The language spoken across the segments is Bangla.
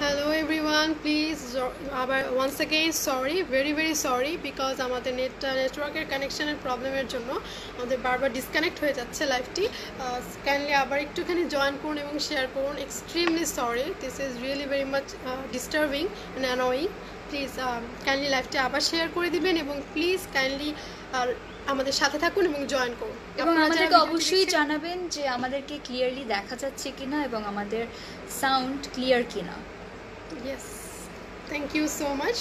Hello everyone, please once again sorry, very sorry because আমাদের নেটওয়ার্কের কানেকশনের প্রবলেমের জন্য আমাদের বারবার ডিসকানেক্ট হয়ে যাচ্ছে লাইভটি। কাইন্ডলি আবার একটুখানি জয়েন করুন এবং শেয়ার করুন। Extremely sorry, this is really very much disturbing and annoying. Please kindly লাইভটি আবার শেয়ার করে দিবেন এবং প্লিজ কাইন্ডলি আমাদের সাথে থাকুন এবং জয়েন করুন এবং আমাদেরকে অবশ্যই জানাবেন যে আমাদেরকে ক্লিয়ারলি দেখা যাচ্ছে কিনা এবং আমাদের সাউন্ড ক্লিয়ার কিনা। Yes, thank you so much.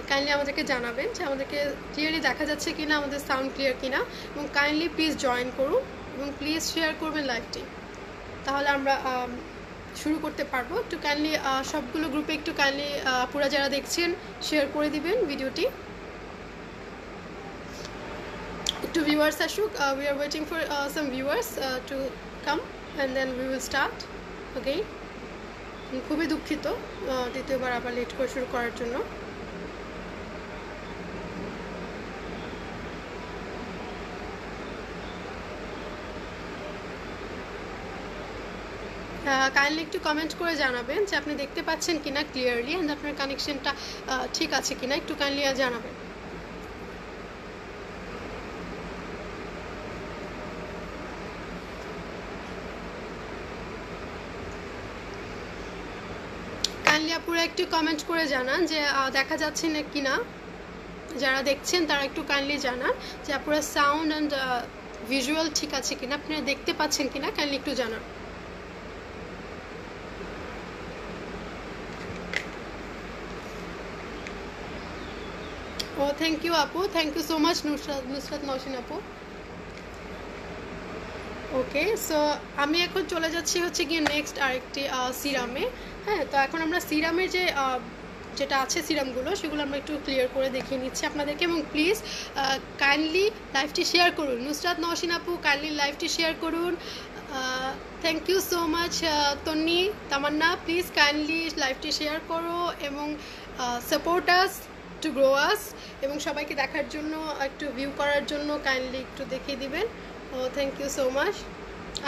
Kindly আমাদেরকে জানাবেন যে আমাদেরকে ক্লিয়ারলি দেখা যাচ্ছে কিনা, আমাদের সাউন্ড ক্লিয়ার কিনা, এবং কাইন্ডলি প্লিজ জয়েন করুন এবং প্লিজ শেয়ার করবেন লাইভটি, তাহলে আমরা শুরু করতে পারবো। একটু কাইন্ডলি সবগুলো গ্রুপে একটু কাইন্ডলি পুরা যারা দেখছেন শেয়ার করে দিবেন ভিডিওটি। একটু ভিউয়ার্স আসুক, we are waiting for some viewers to come and then we will start okay. খুবই দুঃখিত দ্বিতীয়বার আবার লেট করে শুরু করার জন্য। কাইন্ডলি একটু কমেন্ট করে জানাবেন যে আপনি দেখতে পাচ্ছেন কিনা ক্লিয়ারলি, অ্যান্ড আপনার কানেকশনটা ঠিক আছে কিনা, একটু কাইন্ডলি জানাবেন। কাইন্ডলি আপুরা একটু কমেন্ট করে জানান যে দেখা যাচ্ছে না কিনা, যারা দেখছেন তারা একটু কাইন্ডলি জানান যে আপুরা সাউন্ড অ্যান্ড ভিজুয়াল ঠিক আছে কিনা, আপনারা দেখতে পাচ্ছেন কিনা, কাইন্ডলি একটু জানান। ও থ্যাংক ইউ আপু, thank you so much Nusrat Naushin আপু। ওকে, সো আমি এখন চলে যাচ্ছি হচ্ছে গিয়ে নেক্সট আরেকটি সিরামে। হ্যাঁ, তো এখন আমরা সিরামের যেটা আছে সিরামগুলো সেগুলো আমরা একটু ক্লিয়ার করে দেখিয়ে নিচ্ছি আপনাদেরকে, এবং প্লিজ কাইন্ডলি লাইভটি শেয়ার করুন। নুসরাত নওশিন আপু কাইন্ডলি লাইভটি শেয়ার করুন। Thank you so much Tonni Tamanna, please kindly লাইভটি শেয়ার করো এবং support us to grow us, এবং সবাইকে দেখার জন্য একটু ভিউ করার জন্য কাইন্ডলি একটু দেখিয়ে দিবেন। ও থ্যাংক ইউ সো মাচ।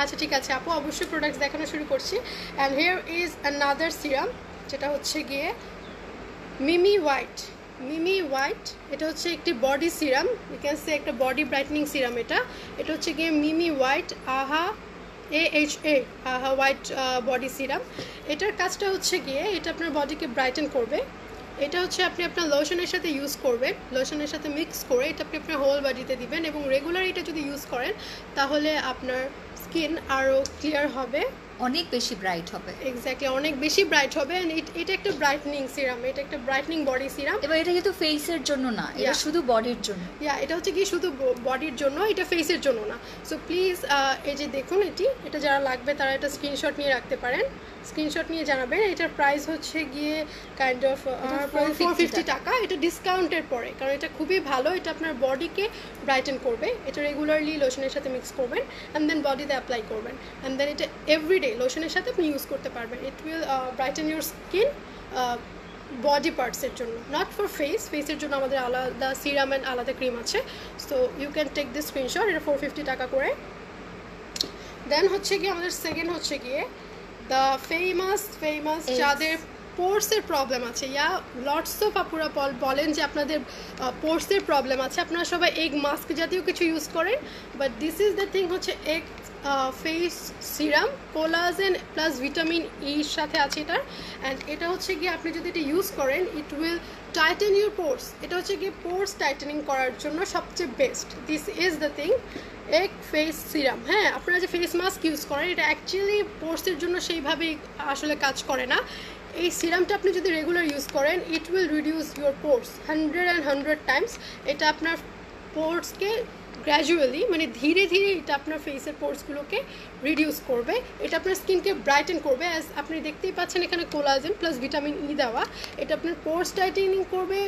আচ্ছা ঠিক আছে আপু, অবশ্যই প্রোডাক্টস দেখানো শুরু করছি। And here is another serum, যেটা হচ্ছে গিয়ে মিমি হোয়াইট। এটা হচ্ছে একটি body serum, you can say একটা বডি ব্রাইটনিং সিরাম। এটা হচ্ছে গিয়ে মিমি হোয়াইট আহা হোয়াইট বডি সিরাম। এটার কাজটা হচ্ছে গিয়ে এটা আপনার বডিকে ব্রাইটেন করবে। এটা হচ্ছে আপনি আপনার লোশনের সাথে ইউজ করবেন, লোশনের সাথে মিক্স করে এটা আপনি আপনার হোল বডিতে দিবেন, এবং রেগুলার এটা যদি ইউজ করেন তাহলে আপনার স্কিন আরও ক্লিয়ার হবে, অনেক বেশি ব্রাইট হবে। এক্স্যাক্টলি, অনেক বেশি ব্রাইট হবে। এটা একটা ব্রাইটনিং সিরাম, এটা একটা ব্রাইটনিং বডি সিরাম। এবার এটা কিন্তু ফেসের জন্য না, এটা শুধু বডির জন্য। এটা হচ্ছে কি শুধু বডির জন্য, এটা ফেসের জন্য না। সো প্লিজ এই যে দেখুন, এটা যারা লাগবে তারা এটা স্ক্রিনশট নিয়ে রাখতে পারেন, স্ক্রিনশট নিয়ে জানাবেন। এটার প্রাইস হচ্ছে গিয়ে কাইন্ড অফ 450 টাকা। এটা ডিসকাউন্টের পরে, কারণ এটা খুবই ভালো, এটা আপনার বডিকে ব্রাইটেন করবে। এটা রেগুলারলি লোশনের সাথে মিক্স করবেন অ্যান্ড দেন বডিতে অ্যাপ্লাই করবেন, অ্যান্ড দেন এটা এভরিডে লোশনের সাথে আপনি ইউজ করতে পারবেন। It will brighten your skin body পার্টসের জন্য, নট ফর ফেসের জন্য আমাদের আলাদা সিরাম অ্যান্ড আলাদা ক্রিম আছে। So you can take this screenshot, এটা 450 টাকা করে। দেন হচ্ছে গিয়ে আমাদের সেকেন্ড হচ্ছে গিয়ে দ্য ফেমাস যাদের পোর্সের প্রবলেম আছে, লটস অফ আপুরা বলেন যে আপনাদের পোর্সের প্রবলেম আছে, আপনারা সবাই এগ মাস্ক জাতীয় কিছু ইউজ করেন, but this is the thing, হচ্ছে egg face serum, collagen plus vitamin ইর সাথে আছে এটার। অ্যান্ড এটা হচ্ছে গিয়ে আপনি যদি এটা ইউজ করেন ইট উইল টাইটেন ইউর পোর্স। এটা হচ্ছে গিয়ে পোর্স টাইটেনিং করার জন্য সবচেয়ে best. This is the thing, egg face serum. হ্যাঁ, আপনারা যে ফেস মাস্ক ইউজ করেন এটা অ্যাকচুয়ালি পোর্সের জন্য সেইভাবেই আসলে কাজ করে না। এই সিরামটা আপনি যদি রেগুলার ইউজ করেন it will reduce your pores 100 times. এটা আপনার পোর্সকে গ্র্যাজুয়ালি, মানে ধীরে ধীরে এটা আপনার ফেসের পোর্সগুলোকে রিডিউস করবে। এটা আপনার স্কিনকে ব্রাইটেন করবে, অ্যাজ আপনি দেখতেই পাচ্ছেন এখানে কোলাজেন প্লাস ভিটামিন ই দেওয়া। এটা আপনার পোর্স টাইটেনিং করবে,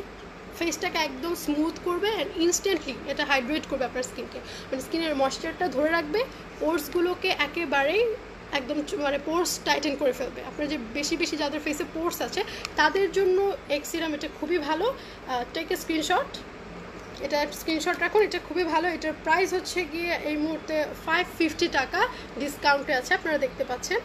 ফেসটাকে একদম স্মুথ করবে, অ্যান্ড ইনস্ট্যান্টলি এটা হাইড্রেট করবে আপনার স্কিনকে, মানে স্কিনের ময়েশ্চারটা ধরে রাখবে, পোর্সগুলোকে একেবারেই একদম মানে পোর্স টাইটেন করে ফেলবে। আপনার যে বেশি যাদের ফেসে পোর্স আছে তাদের জন্য এগ সিরাম এটা খুবই ভালো। টেক এ স্ক্রিনশট, এটা স্ক্রিনশট রাখুন, এটা খুবই ভালো। এটার প্রাইস হচ্ছে গিয়ে এই মুহূর্তে 550 টাকা, ডিসকাউন্টে আছে, আপনারা দেখতে পাচ্ছেন।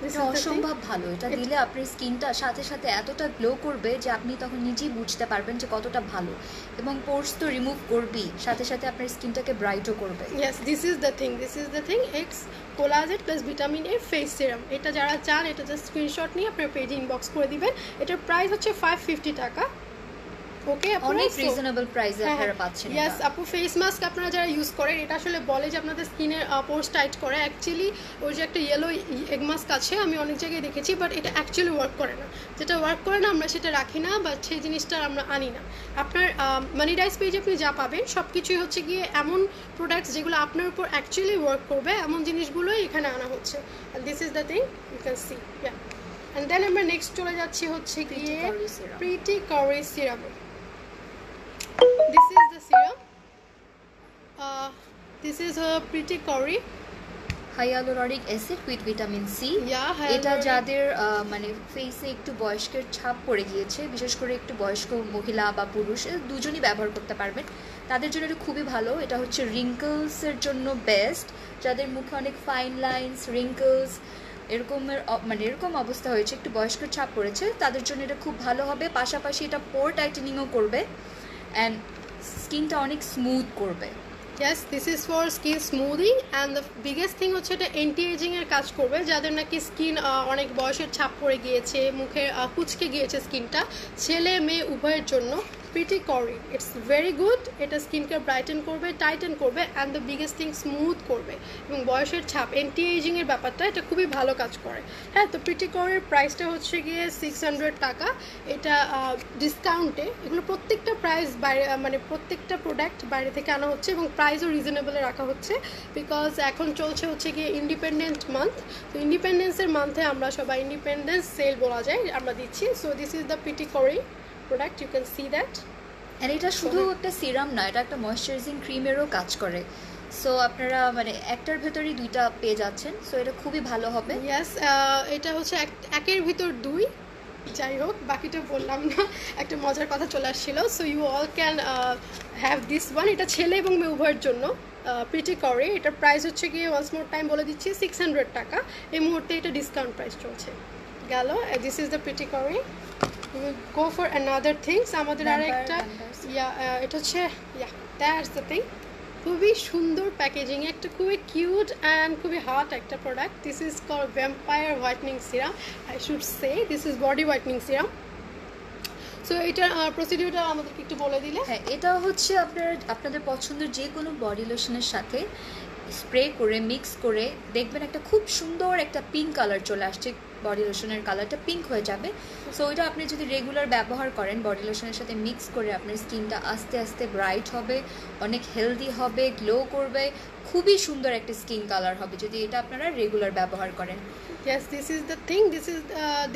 This এটা is the thing. অসম্ভব ভালো, এটা দিলে আপনার স্কিনটা সাথে সাথে এতটা গ্লো করবে যে আপনি তখন নিজেই বুঝতে পারবেন যে কতটা ভালো, এবং পোর্স তো রিমুভ করবেই, সাথে সাথে আপনার স্কিনটাকে ব্রাইটও করবে। Yes, this is the thing. This is the thing. X collagen plus vitamin A face serum, এটা যারা চান এটা জাস্ট স্ক্রিনশট নিয়ে আপনার পেজে ইনবক্স করে দিবেন। এটার প্রাইস হচ্ছে 550 টাকা। ওকে, অনেক রিজনেবল প্রাইসে আপনারা পাচ্ছেন। ইয়েস আপু, ফেস মাস্ক আপনারা যারা ইউজ করেন এটা আসলে বলে যে আপনাদের স্কিনের পোর্স টাইট করে, অ্যাকচুয়ালি ওই যে একটা ইয়েলো এগ মাস্ক আছে আমি অনেক জায়গায় দেখেছি, বাট এটা অ্যাকচুয়ালি ওয়ার্ক করে না। যেটা ওয়ার্ক করে না আমরা সেটা রাখি না, বাট সেই জিনিসটা আমরা আনি না। আপনার মানি ডাইস পেজে আপনি যা পাবেন সব কিছুই হচ্ছে গিয়ে এমন প্রোডাক্টস যেগুলো আপনার উপর অ্যাকচুয়ালি ওয়ার্ক করবে, এমন জিনিসগুলোই এখানে আনা হচ্ছে। This is the thing you can see. Yeah, and then আমরা নেক্সট চলে যাচ্ছি হচ্ছে গিয়ে pretty curry serum. This is the serum. This is a pretty curry. Hyaluronic acid with vitamin C. এটা যাদের মানে ফেসে একটু বয়স্কের ছাপ পড়ে গিয়েছে, বিশেষ করে একটু বয়স্ক মহিলা বা পুরুষ দুজনই ব্যবহার করতে পারবেন, তাদের জন্য এটা খুবই ভালো। এটা হচ্ছে রিঙ্কলসের জন্য বেস্ট, যাদের মুখে অনেক ফাইন লাইন্স রিঙ্কলস এরকম অবস্থা হয়েছে, একটু বয়স্কের ছাপ পড়েছে, তাদের জন্য এটা খুব ভালো হবে। পাশাপাশি এটা পোর টাইটেনিংও করবে অ্যান্ড স্কিনটা অনেক স্মুথ করবে। Yes, this is for skin smoothing and the biggest thing হচ্ছে এটা অ্যান্টি এজিং এর কাজ করবে, যাদের নাকি স্কিন অনেক বয়সের ছাপ পড়ে গিয়েছে, মুখে কুচকে গিয়েছে স্কিনটা, ছেলে মেয়ে উভয়ের জন্য pretty curry it's very good. এটা স্কিনকে ব্রাইটেন করবে, টাইটেন করবে and the biggest thing smooth করবে, এবং বয়সের ছাপ অ্যান্টি এজিং এর ব্যাপারটা এটা খুবই ভালো কাজ করে। হ্যাঁ, তো প্রিটি কারির প্রাইসটা হচ্ছে গিয়ে 600 টাকা। এটা ডিসকাউন্টে, এগুলো প্রত্যেকটা প্রাইস বাইরে মানে প্রত্যেকটা প্রোডাক্ট বাইরে থেকে আনা হচ্ছে এবং প্রাইসও রিজনেবলে রাখা হচ্ছে, বিকজ এখন চলছে হচ্ছে গিয়ে ইন্ডিপেন্ডেন্ট মান্থ। তো ইন্ডিপেন্ডেন্সের মান্থে আমরা সবাই ইন্ডিপেন্ডেন্স সেল বলা যায় আমরা দিচ্ছি। So this is the pretty curry product, you can see that. আর এটা শুধু একটা সিরাম না, এটা একটা ময়েশ্চারাইজিং ক্রিমেরও কাজ করে। সো আপনারা মানে একটার ভেতরেই দুইটা পেয়ে যাচ্ছেন, সো এটা খুবই ভালো হবে। ইয়েস, এটা হচ্ছে একের ভিতর দুই। যাই হোক, বাকিটা বললাম না, একটা মজার কথা চলে আসছিল। So you all can have this one. এটা ছেলে এবং মেয়ে উভয়ের জন্য প্রিটি কারি। এটার প্রাইস হচ্ছে গিয়ে ওয়ান্স মোর টাইম বলে দিচ্ছি 600 টাকা। এই মুহূর্তে এটা ডিসকাউন্ট প্রাইস চলছে গেল। This is the pretty curry. We will go for another things. আমাদের আরেকটা এটা হচ্ছে দ্যাটস দ্য থিং। খুবই সুন্দর প্যাকেজিং, একটা খুবই কিউট অ্যান্ড খুবই হট একটা product. This is call vampire whitening serum, I should say this is body whitening serum. So এটার প্রসিডিউরটা আমাদেরকে একটু বলে দিলে। হ্যাঁ, এটা হচ্ছে আপনাদের পছন্দের যে কোনো বডি লোশনের সাথে স্প্রে করে মিক্স করে দেখবেন একটা খুব সুন্দর একটা পিঙ্ক কালার চলে আসছে, বডি লোশনের কালারটা পিঙ্ক হয়ে যাবে। সো ওইটা আপনি যদি রেগুলার ব্যবহার করেন বডি লোশনের সাথে মিক্স করে, আপনার স্কিনটা আস্তে আস্তে ব্রাইট হবে, অনেক হেলদি হবে, গ্লো করবে, খুবই সুন্দর একটা স্কিন কালার হবে যদি এটা আপনারা রেগুলার ব্যবহার করেন। Yes, this is the thing. This is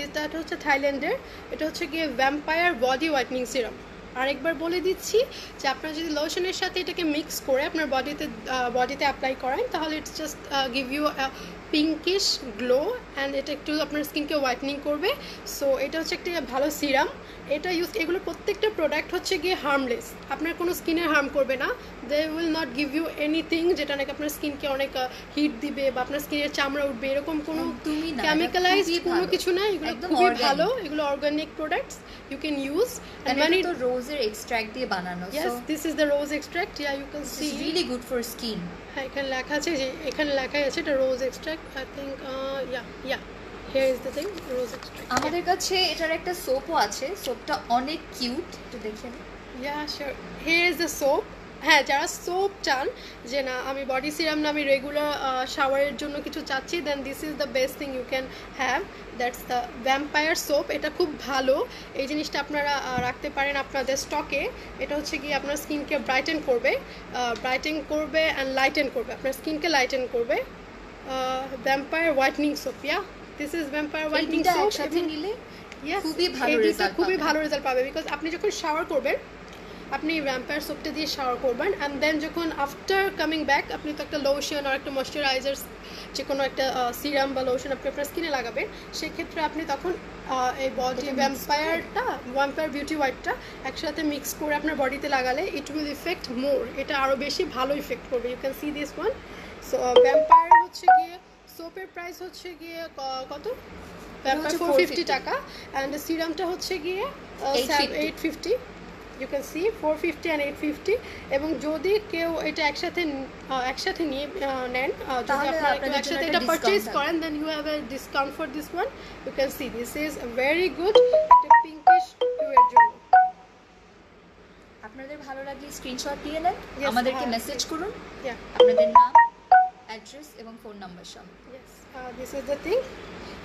এটা হচ্ছে থাইল্যান্ডের। এটা হচ্ছে গিয়ে ভ্যাম্পায়ার বডি হোয়াইটনিং সিরাম। আরেকবার বলে দিচ্ছি যে আপনারা যদি লোশনের সাথে এটাকে মিক্স করে আপনার বডিতে অ্যাপ্লাই করেন তাহলে it's just give you pinkish glow and এটা একটু আপনার স্কিনকে হোয়াইটনিং করবে। সো এটা হচ্ছে একটা ভালো সিরাম। এগুলো প্রত্যেকটা প্রোডাক্ট হচ্ছে গিয়ে হার্মলেস, আপনার কোনো স্কিনে হার্ম করবে না। They will not give you anything যেটা নাকি আপনার স্কিনকে অনেক হিট দিবে বা আপনার স্কিনের চামড়া উঠবে, এরকম কোনো কেমিক্যালাইজড কোনো কিছু না। এগুলো খুবই ভালো, এগুলো organic products, you can use. মানে তো রোজের এক্সট্রাক্ট দিয়ে বানানো। Yes, this is the rose extract. Yeah, you can see. It's really good for skin. হ্যাঁ, এখানে লেখা আছে যে এখানে লেখা আছে এটা rose extract. I think yeah here is the thing, rose extract. আমাদের কাছে এটার একটা সোপও আছে, সোপটা অনেক কিউট, একটু দেখেন। Yeah, sure. Here is the soap. হ্যাঁ, যারা সোপ চান যে না আমি বডি সিরাম না আমি রেগুলার শাওয়ারের জন্য কিছু চাচ্ছি, then this is the best thing you can have, that's the vampire soap. এটা খুব ভালো, এই জিনিসটা আপনারা রাখতে পারেন আপনাদের স্টকে। এটা হচ্ছে কি আপনার স্কিনকে ব্রাইটেন করবে অ্যান্ড লাইটেন করবে, আপনার স্কিনকে লাইটেন করবে। Vampire whitening soap, this is vampire whitening soap. সাথে নিলে খুবই ভালো রেজাল্ট পাবে, বিকজ আপনি যখন শাওয়ার করবেন আপনি ভ্যাম্পায়ার সোপটা দিয়ে শাওয়ার করবেন অ্যান্ড দেন যখন আফটার কামিং ব্যাক আপনি তো একটা লোশন আর একটা ময়শ্চারাইজার যে কোনো একটা সিরাম বা লোশন আপনি আপনার স্কিনে লাগাবেন, সেক্ষেত্রে আপনি তখন এই বডি ভ্যাম্পায়ার বিউটি হোয়াইটটা একসাথে মিক্স করে আপনার বডিতে লাগালে ইট উইল ইফেক্ট মোর, এটা আরও বেশি ভালো ইফেক্ট করবে। You can see this one. So vampire হচ্ছে গিয়ে সোপের প্রাইস হচ্ছে গিয়ে কত 450 টাকা অ্যান্ড সিরামটা হচ্ছে গিয়ে 850 ইউ ক্যান সি 450 অ্যান্ড 850 এবং যদি কেউ এটা একসাথে নিয়ে নেন যদি আপনারা একসাথে এটা পারচেজ করেন then you have a discount for this one you can see this is very good একটা পিঙ্কিশ হিউয়ের জন্য আপনাদের ভালো লাগলে স্ক্রিনশট দিয়ে নেন আমাদেরকে মেসেজ করুন আপনাদের নাম অ্যাড্রেস এবং ফোন নাম্বার সহ দিস ইজ দ্য থিং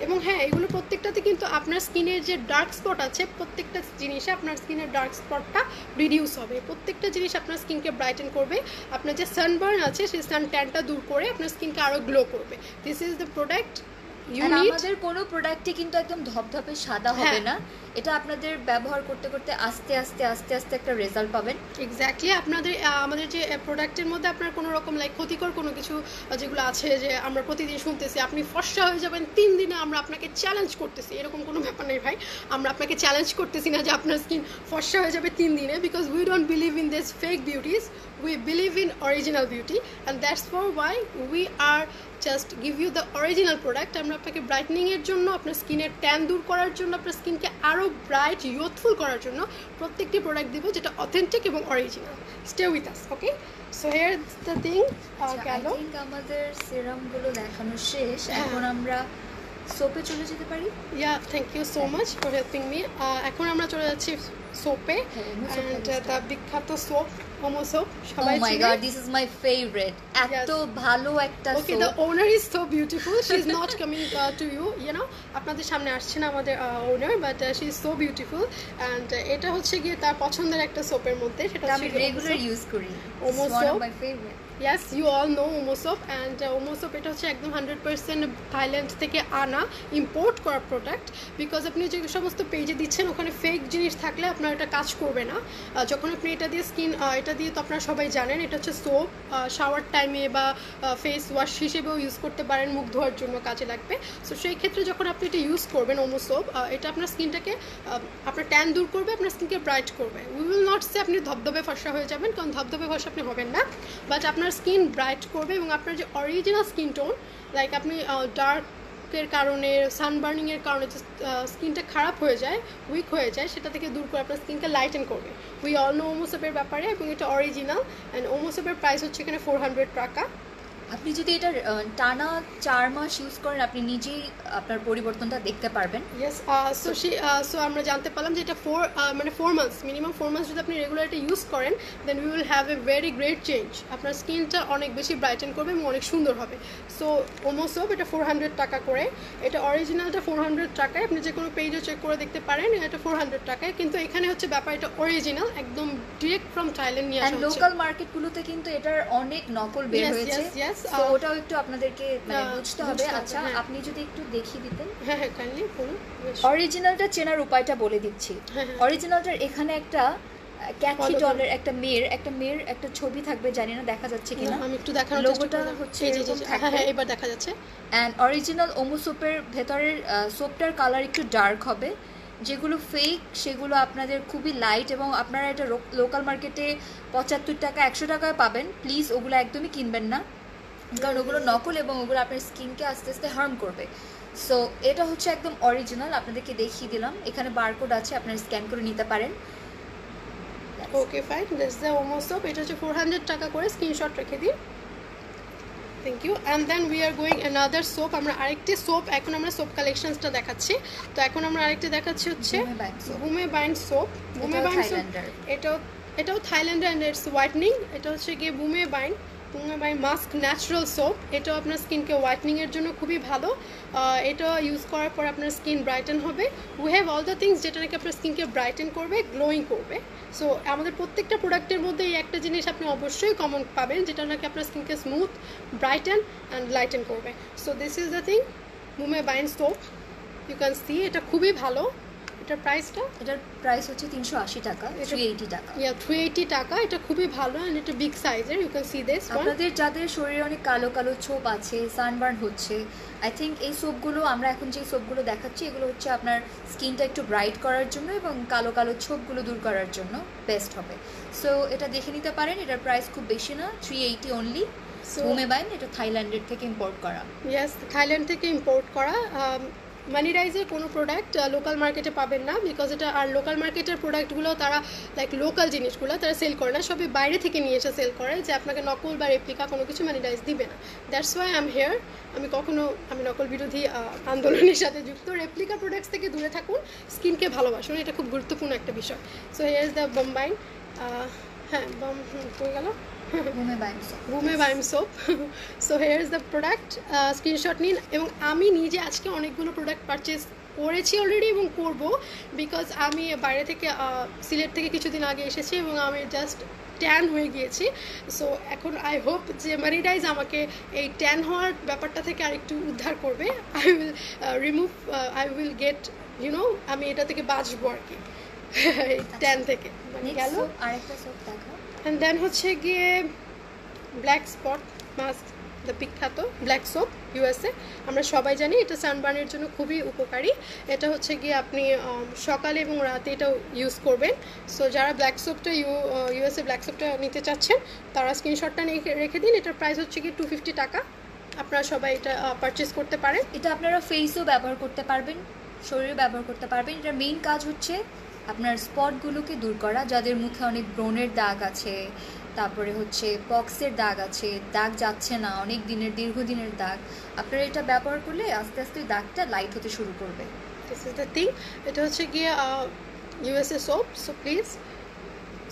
এবং হ্যাঁ এগুলো প্রত্যেকটাতে কিন্তু আপনার স্কিনের যে ডার্ক স্পট আছে প্রত্যেকটা জিনিসে আপনার স্কিনের ডার্ক স্পটটা রিডিউস হবে প্রত্যেকটা জিনিস আপনার স্কিনকে ব্রাইটেন করবে আপনার যে সানবার্ন আছে সেই সান ট্যানটা দূর করে আপনার স্কিনকে আরও গ্লো করবে দিস ইজ দ্য প্রোডাক্ট আমাদের কোনো প্রোডাক্টই কিন্তু একদম ধপধপে সাদা হবে না এটা আপনাদের ব্যবহার করতে করতে আস্তে আস্তে আস্তে আস্তে একটা রেজাল্ট পাবেন এক্স্যাক্টলি আমাদের যে প্রোডাক্টের মধ্যে আপনার কোনো রকম লাইক ক্ষতিকর কোনো কিছু যেগুলো আছে যে আমরা প্রতিদিন শুনতেছি আপনি ফর্সা হয়ে যাবেন 3 দিনে আমরা আপনাকে চ্যালেঞ্জ করতেছি এরকম কোনো ব্যাপার নেই ভাই আমরা আপনাকে চ্যালেঞ্জ করতেছি না যে আপনার স্কিন ফর্সা হয়ে যাবে 3 দিনে because we don't believe in this fake beauties we believe in original beauty and that's for why we are just give you the original product আমরা আপনাকে ব্রাইটনিং এর জন্য আপনার স্কিনের ট্যান দূর করার জন্য আপনার স্কিনকে আরো ব্রাইট ইউথফুল করার জন্য প্রত্যেকটি প্রোডাক্ট দিব যেটা অথেন্টিক এবং original stay with us okay so here the thing গেল আই থিংক আমাদের সিরাম গুলো দেখানো শেষ এখন আমরা সোপে চলে যেতে পারি thank you so much for helping me এখন আমরা চলে যাচ্ছি সোপে এন্ড দ্য বিখ্যাত সোপ Omo soap সবাই Oh my god this is my favorite এত ভালো একটা soap Okay the owner is so beautiful she is not coming to you know আপনাদের সামনে আসছে না আমাদের ওনার but she is so beautiful and এটা হচ্ছে গিয়ে তার পছন্দের একটা সোপের মধ্যে সেটা আমি রেগুলার ইউজ করি Omo soap my favorite Yes, you all know Omo soap and Omo soap এটা হচ্ছে একদম 100% থাইল্যান্ড থেকে আনা ইম্পোর্ট করা প্রোডাক্ট বিকজ আপনি যে সমস্ত পেজে দিচ্ছেন ওখানে ফেক জিনিস থাকলে আপনার এটা কাজ করবে না যখন আপনি এটা দিয়ে এটা দিয়ে তো আপনারা সবাই জানেন এটা হচ্ছে সোপ শাওয়ার টাইমে বা ফেস ওয়াশ হিসেবেও ইউজ করতে পারেন মুখ ধোয়ার জন্য কাজে লাগবে সো সেই ক্ষেত্রে যখন আপনি এটা ইউজ করবেন Omo soap এটা আপনার স্কিনটাকে আপনার ট্যান দূর করবে আপনার স্কিনকে ব্রাইট করবে উই উইল নট সে আপনি ধবধবে ফর্সা হয়ে যাবেন কারণ ধবধবে ফর্সা আপনি হবেন না বাট আপনার স্কিন ব্রাইট করবে এবং আপনার যে অরিজিনাল স্কিন টোন লাইক আপনি ডার্কের কারণে সানবার্নিংয়ের কারণে যে স্কিনটা খারাপ হয়ে যায় উইক হয়ে যায় সেটা থেকে দূর করে আপনার স্কিনকে লাইটেন করবে we all know Omo soap এর ব্যাপারে এবং এটা অরিজিনাল অ্যান্ড Omo soap এর প্রাইস হচ্ছে এখানে 400 টাকা আপনি যদি এটা টানা 4 মাস ইউজ করেন আপনি নিজেই আপনার পরিবর্তনটা দেখতে পারবেন ইয়েস সো আমরা জানতে পারলাম যে এটা 4 মান্থস মিনিমাম 4 মান্থস যদি আপনি রেগুলার এটা ইউজ করেন then we will have a very great change আপনার স্কিনটা অনেক বেশি ব্রাইটেন করবে এবং অনেক সুন্দর হবে সো Omo soap এটা 400 টাকা করে এটা অরিজিনালটা 400 টাকায় আপনি যে কোনো পেজে চেক করে দেখতে পারেন এটা 400 টাকায় কিন্তু এখানে হচ্ছে ব্যাপার এটা অরিজিনাল একদম ডিরেক্ট ফ্রম থাইল্যান্ড নিয়ে আসা হচ্ছে লোকাল মার্কেটগুলোতে কিন্তু এটার অনেক নকল বের হয়েছে সো ওটাও একটু আপনাদেরকে মানে বুঝতে হবে আচ্ছা আপনি যদি একটু দেখিয়ে দিতেন হ্যাঁ কাইন্ডলি বলুন অরিজিনালটা চেনার উপায়টা বলে দিচ্ছি অরিজিনালটার এখানে একটা ক্যাথি ডলের একটা মেয়ের একটা ছবি থাকবে জানি না দেখা যাচ্ছে কিনা আমি একটু দেখানোর চেষ্টা লোগোটা হচ্ছে হ্যাঁ এবার দেখা যাচ্ছে এন্ড অরিজিনাল Omo soapের ভেতরের সোপটার কালার একটু ডার্ক হবে যেগুলো ফেক সেগুলো আপনাদের খুবই লাইট এবং আপনারা এটা লোকাল মার্কেটে 75 টাকা 100 টাকায় পাবেন প্লিজ ওগুলো একদমই কিনবেন না কারণ ওগুলো নকল এবং ওগুলো আপনার স্কিনকে আস্তে আস্তে হার্ম করবে সো এটা হচ্ছে একদম অরিজিনাল আপনাদেরকে দেখিয়ে দিলাম এখানে বারকোড আছে আপনারা স্ক্যান করে নিতে পারেন okay fine this the Omo soap এটা হচ্ছে 400 টাকা করে স্ক্রিনশট রেখে দিন thank you and then we are going another soap আমরা আরেকটি সোপ এখন আমরা সোপ কালেকশনসটা দেখাচ্ছি তো এখন আমরা আরেকটি দেখাচ্ছি হচ্ছে বুমে বাইন্ড সোপ বুমে বাইন্ড সোপ এটাও থাইল্যান্ডার অ্যান্ড ইটস হোয়াইটনিং এটা হচ্ছে গিয়ে বুমে বাইন্ড মাস্ক ন্যাচারাল সোপ এটাও আপনার স্কিনকে হোয়াইটনিংয়ের জন্য খুবই ভালো এটা ইউজ করার পর আপনার স্কিন ব্রাইটেন হবে we have all the things যেটা নাকি আপনার স্কিনকে ব্রাইটেন করবে গ্লোয়িং করবে সো আমাদের প্রত্যেকটা প্রোডাক্টের মধ্যে এই একটা জিনিস আপনি অবশ্যই কমন পাবেন যেটা নাকি আপনার স্কিনকে স্মুথ ব্রাইটেন অ্যান্ড লাইটেন করবে so this is the thing বুমে bind soap you can see এটা খুবই ভালো এটার প্রাইস হচ্ছে 380 টাকা 380 টাকা 380 টাকা এটা খুবই ভালো এন্ড এটা বিগ সাইজের ইউ ক্যান সি দিস আপনাদের যাদের শরীরে অনেক কালো কালো ছোপ আছে সানবার্ন হচ্ছে আই থিংক এই সোপগুলো আমরা এখন যে সোপগুলো দেখাচ্ছি এগুলো হচ্ছে আপনার স্কিনটা একটু ব্রাইট করার জন্য এবং কালো কালো ছোপগুলো দূর করার জন্য বেস্ট হবে সো এটা দেখে নিতে পারেন এটার প্রাইস খুব বেশি না 380 অনলি বুমেবাইন এটা থাইল্যান্ডের থেকে ইম্পোর্ট করা। ইয়েস, থাইল্যান্ড থেকে ইম্পোর্ট করা। মানি রাইজের কোনো প্রোডাক্ট লোকাল মার্কেটে পাবেন না, বিকজ এটা আর লোকাল মার্কেটের প্রোডাক্টগুলো তারা লাইক লোকাল জিনিসগুলো তারা সেল করে না, সবই বাইরে থেকে নিয়ে এসে সেল করে, যে আপনাকে নকল বা রেপ্লিকা কোনো কিছু মানি রাইজ দিবে না। That's why I am here. আমি নকল বিরোধী আন্দোলনের সাথে যুক্ত। রেপ্লিকা প্রোডাক্টস থেকে দূরে থাকুন, স্কিনকে ভালোবাসুন, এটা খুব গুরুত্বপূর্ণ একটা বিষয়। সো হিয়ার ইজ দ্য বোমবাইন। হ্যাঁ, হয়ে গেল বুমেবাইন soap. So here is the product, screenshot নিন। এবং আমি নিজে আজকে অনেকগুলো প্রোডাক্ট পারচেস করেছি অলরেডি এবং করব, বিকজ আমি বাইরে থেকে সিলেট থেকে কিছুদিন আগে এসেছি এবং আমি জাস্ট ট্যান হয়ে গিয়েছি। সো এখন আই হোপ যে মানি রাইজ আমাকে এই ট্যান হওয়ার ব্যাপারটা থেকে আরেকটু উদ্ধার করবে। আই উইল গেট আমি এটা থেকে বাঁচবো আর কি, ট্যান থেকে। মানে গেল আরেকটা সোপ দেখো। অ্যান্ড দেন হচ্ছে গিয়ে ব্ল্যাক স্পট মাস্ক, দ্য বিখ্যাত ব্ল্যাক সোপ ইউএসএ। আমরা সবাই জানি এটা সানবার্নের জন্য খুবই উপকারী। এটা হচ্ছে গিয়ে আপনি সকালে এবং রাতে এটা ইউজ করবেন। সো যারা ব্ল্যাক সোপটা ইউএসএ ব্ল্যাক সোপটা নিতে চাচ্ছেন তারা স্ক্রিনশটটা নিয়ে রেখে দিন। এটার প্রাইস হচ্ছে গিয়ে $250 টাকা। আপনারা সবাই এটা পারচেস করতে পারেন। এটা আপনারা ফেসও ব্যবহার করতে পারবেন, শরীরে ব্যবহার করতে পারবেন। এটার মেইন কাজ হচ্ছে আপনার স্পটগুলোকে দূর করা, যাদের মুখে অনেক ব্রণের দাগ আছে, তারপরে হচ্ছে পক্সের দাগ আছে, দাগ যাচ্ছে না, অনেক দিনের দীর্ঘদিনের দাগ, আপনারা এটা ব্যবহার করলে আস্তে আস্তে দাগটা লাইট হতে শুরু করবে। This is the thing. এটা হচ্ছে গিয়ে USA soap. So please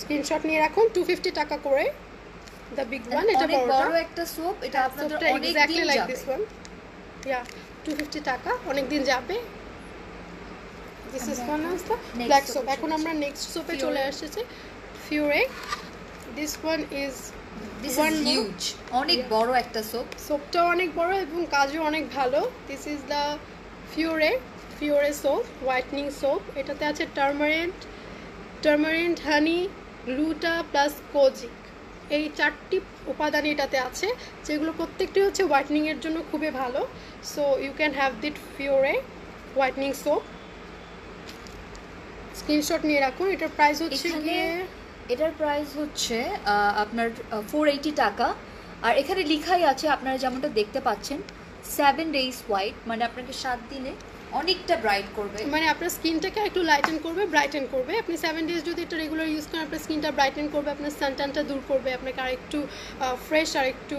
screenshot নিয়ে রাখুন। $250 টাকা করে, দ্য বিগ ওয়ান। এটা বড় একটা সোপ, এটা আপনাদের অনেক দিন যাবে। ইয়া, $250 টাকা, অনেক দিন যাবে। This is one of the black soap. এখন আমরা নেক্সট সোপে চলে আসছে, ফিওরে। দিস ওয়ান ইজ হিউজ, অনেক বড় একটা সোপ। সোপটা অনেক বড় এবং কাজও অনেক ভালো। দিস ইজ দ্য ফিওরে সোপ, হোয়াইটনিং সোপ। এটাতে আছে টারমারিন্ট, হানি, গ্লুটা প্লাস কোজিক। এই 4টি উপাদান এটাতে আছে, যেগুলো প্রত্যেকটি হচ্ছে হোয়াইটনিংয়ের জন্য খুবই ভালো। সো ইউ ক্যান হ্যাভ দিট ফিওরে হোয়াইটনিং সোপ। স্ক্রিনশট নিয়ে রাখুন। এটার প্রাইস হচ্ছে আপনার $480 টাকা। আর এখানে লেখাই আছে, আপনারা যেমনটা দেখতে পাচ্ছেন, 7 days হোয়াইট, মানে আপনাকে 7 দিনে অনেকটা ব্রাইট করবে, মানে আপনার স্কিনটাকে একটু লাইটেন করবে, ব্রাইটেন করবে। আপনি 7 days যদি এটা রেগুলার ইউজ করেন, আপনার স্কিনটা ব্রাইটেন করবে, আপনার সানট্যানটা দূর করবে, আপনাকে আরেকটু ফ্রেশ, আরেকটু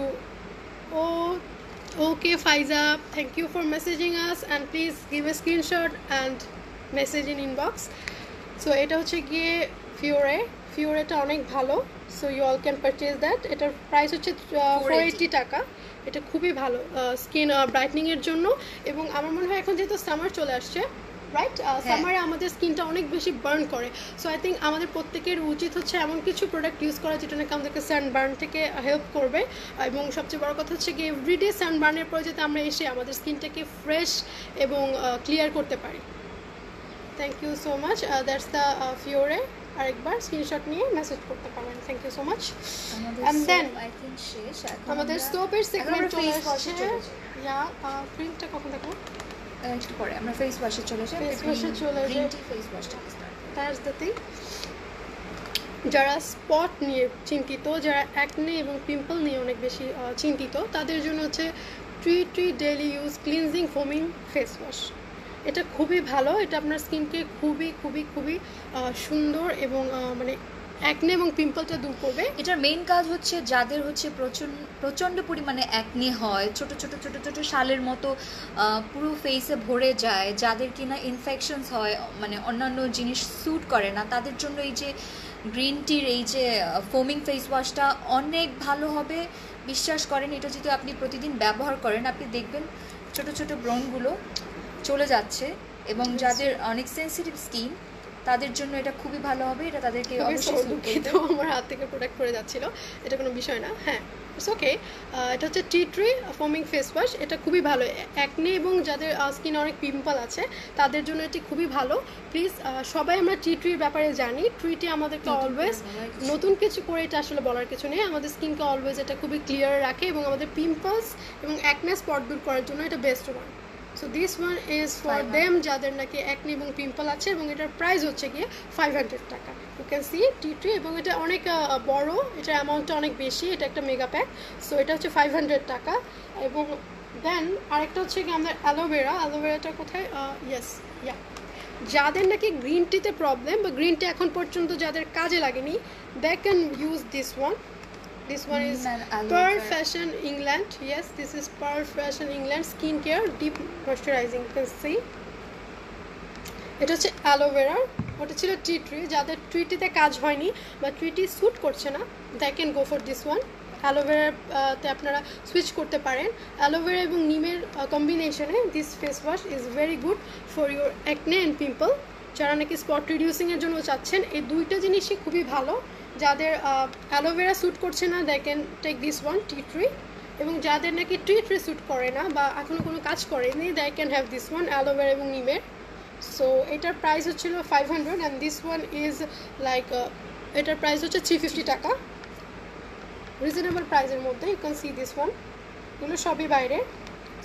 okay Faiza, thank you for messaging us and please give a screenshot and message in inbox. So এটা হচ্ছে গিয়ে ফিওরেটা অনেক ভালো। So you all can purchase that. এটার প্রাইস হচ্ছে $480 টাকা। এটা খুবই ভালো স্কিন ব্রাইটনিংয়ের জন্য। এবং আমার মনে হয় এখন যেহেতু সামার চলে আসছে, রাইট, সামারে আমাদের স্কিনটা অনেক বেশি বার্ন করে। সো আই থিঙ্ক আমাদের প্রত্যেকের উচিত হচ্ছে এমন কিছু প্রোডাক্ট ইউজ করা যেটা নাকি আমাদেরকে সানবার্ন থেকে হেল্প করবে। এবং সবচেয়ে বড় কথা হচ্ছে কি, এভরিডে সানবার্নের পরে যাতে আমরা এসে আমাদের স্কিনটাকে ফ্রেশ এবং ক্লিয়ার করতে পারি। Thank you so much. That's the ফিওরে। আরেকবার স্ক্রিনশট নিয়ে মেসেজ করতে পারেন। Thank you so much. And then আমাদের সোপের সেগমেন্ট চলে আসছে। ক্রিমটা কখন দেখো? একটু পরে আমরা ফেস ওয়াশে চলে যাই। That's the thing. যারা স্পট নিয়ে চিন্তিত, যারা অ্যাকনে এবং পিম্পল নিয়ে অনেক বেশি চিন্তিত, তাদের জন্য হচ্ছে tree daily use cleansing ফোমিং face wash. এটা খুবই ভালো। এটা আপনার স্কিনকে খুবই খুবই খুবই সুন্দর এবং মানে অ্যাকনে এবং পিম্পলটা দূর করবে। এটার মেইন কাজ হচ্ছে যাদের হচ্ছে প্রচণ্ড পরিমাণে অ্যাকনে হয়, ছোট ছোট শালের মতো পুরো ফেসে ভরে যায়, যাদের কিনা ইনফেকশনস হয়, মানে অন্যান্য জিনিস স্যুট করে না, তাদের জন্য এই যে গ্রিন টির এই যে ফোমিং ফেস ওয়াশটা অনেক ভালো হবে। বিশ্বাস করেন, এটা যদি আপনি প্রতিদিন ব্যবহার করেন, আপনি দেখবেন ছোট ছোট ব্রণগুলো চলে যাচ্ছে। এবং যাদের অনেক সেন্সিটিভ স্কিন, তাদের জন্য এটা খুবই ভালো হবে। এটা তাদেরকে অবশ্যই দুঃখিত, আমার হাত থেকে প্রোডাক্ট পড়ে যাচ্ছিল, এটা কোনো বিষয় না। হ্যাঁ, ইটস ওকে। এটা হচ্ছে ট্রি ফোমিং ফেস ওয়াশ। এটা খুবই ভালো অ্যাকনে এবং যাদের স্কিনে অনেক পিম্পল আছে তাদের জন্য এটি খুবই ভালো। প্লিজ সবাই আমরা ট্রির ব্যাপারে জানি। ট্রিটি আমাদেরকে অলওয়েজ নতুন কিছু করে এটা আসলে বলার কিছু নেই, আমাদের স্কিনকে অলওয়েজ এটা খুবই ক্লিয়ার রাখে এবং আমাদের পিম্পলস এবং অ্যাকনে স্পট দূর করার জন্য এটা best one. So this one is for them যাদের নাকি অ্যাকনি এবং পিম্পল আছে, এবং এটার প্রাইস হচ্ছে গিয়ে 500 টাকা। You can see tea tree, এবং এটা অনেক বড়, এটার অ্যামাউন্টটা অনেক বেশি, এটা একটা মেগা প্যাক। সো এটা হচ্ছে 500 টাকা। এবং দেন আরেকটা হচ্ছে কি আমাদের অ্যালোভেরা। অ্যালোভেরাটা কোথায়? যাদের নাকি গ্রিন টিতে প্রবলেম বা গ্রিন টি এখন পর্যন্ত যাদের কাজে লাগেনি, they can use this one. This one is Pearl Fashion England. Yes, this is Pearl Fashion England Skincare Deep Moisturizing. You can see. এটা হচ্ছে অ্যালোভেরা, ওটা ছিল টি ট্রি। যাদের ট্রিটিতে কাজ হয়নি বা ট্রিটি স্যুট করছে না, they can go for this one. অ্যালোভেরাতে আপনারা সুইচ করতে পারেন। অ্যালোভেরা এবং নিমের কম্বিনেশনে this face wash is very good for your acne and pimple. যারা নাকি স্পট রিডিউসিংয়ের জন্য চাচ্ছেন, এই দুইটা জিনিসই খুবই ভালো। যাদের অ্যালোভেরা স্যুট করছে না, they can take this one tea tree. এবং যাদের নাকি টি ট্রি স্যুট করে না বা এখনও কোনো কাজ করেনি, they can have this one aloe vera এবং নিমের। সো এটার প্রাইস হচ্ছিল 500 and this one is like এটার প্রাইস হচ্ছে 350 টাকা, রিজনেবল প্রাইসের মধ্যে। You can see this one, এগুলো সবই বাইরে,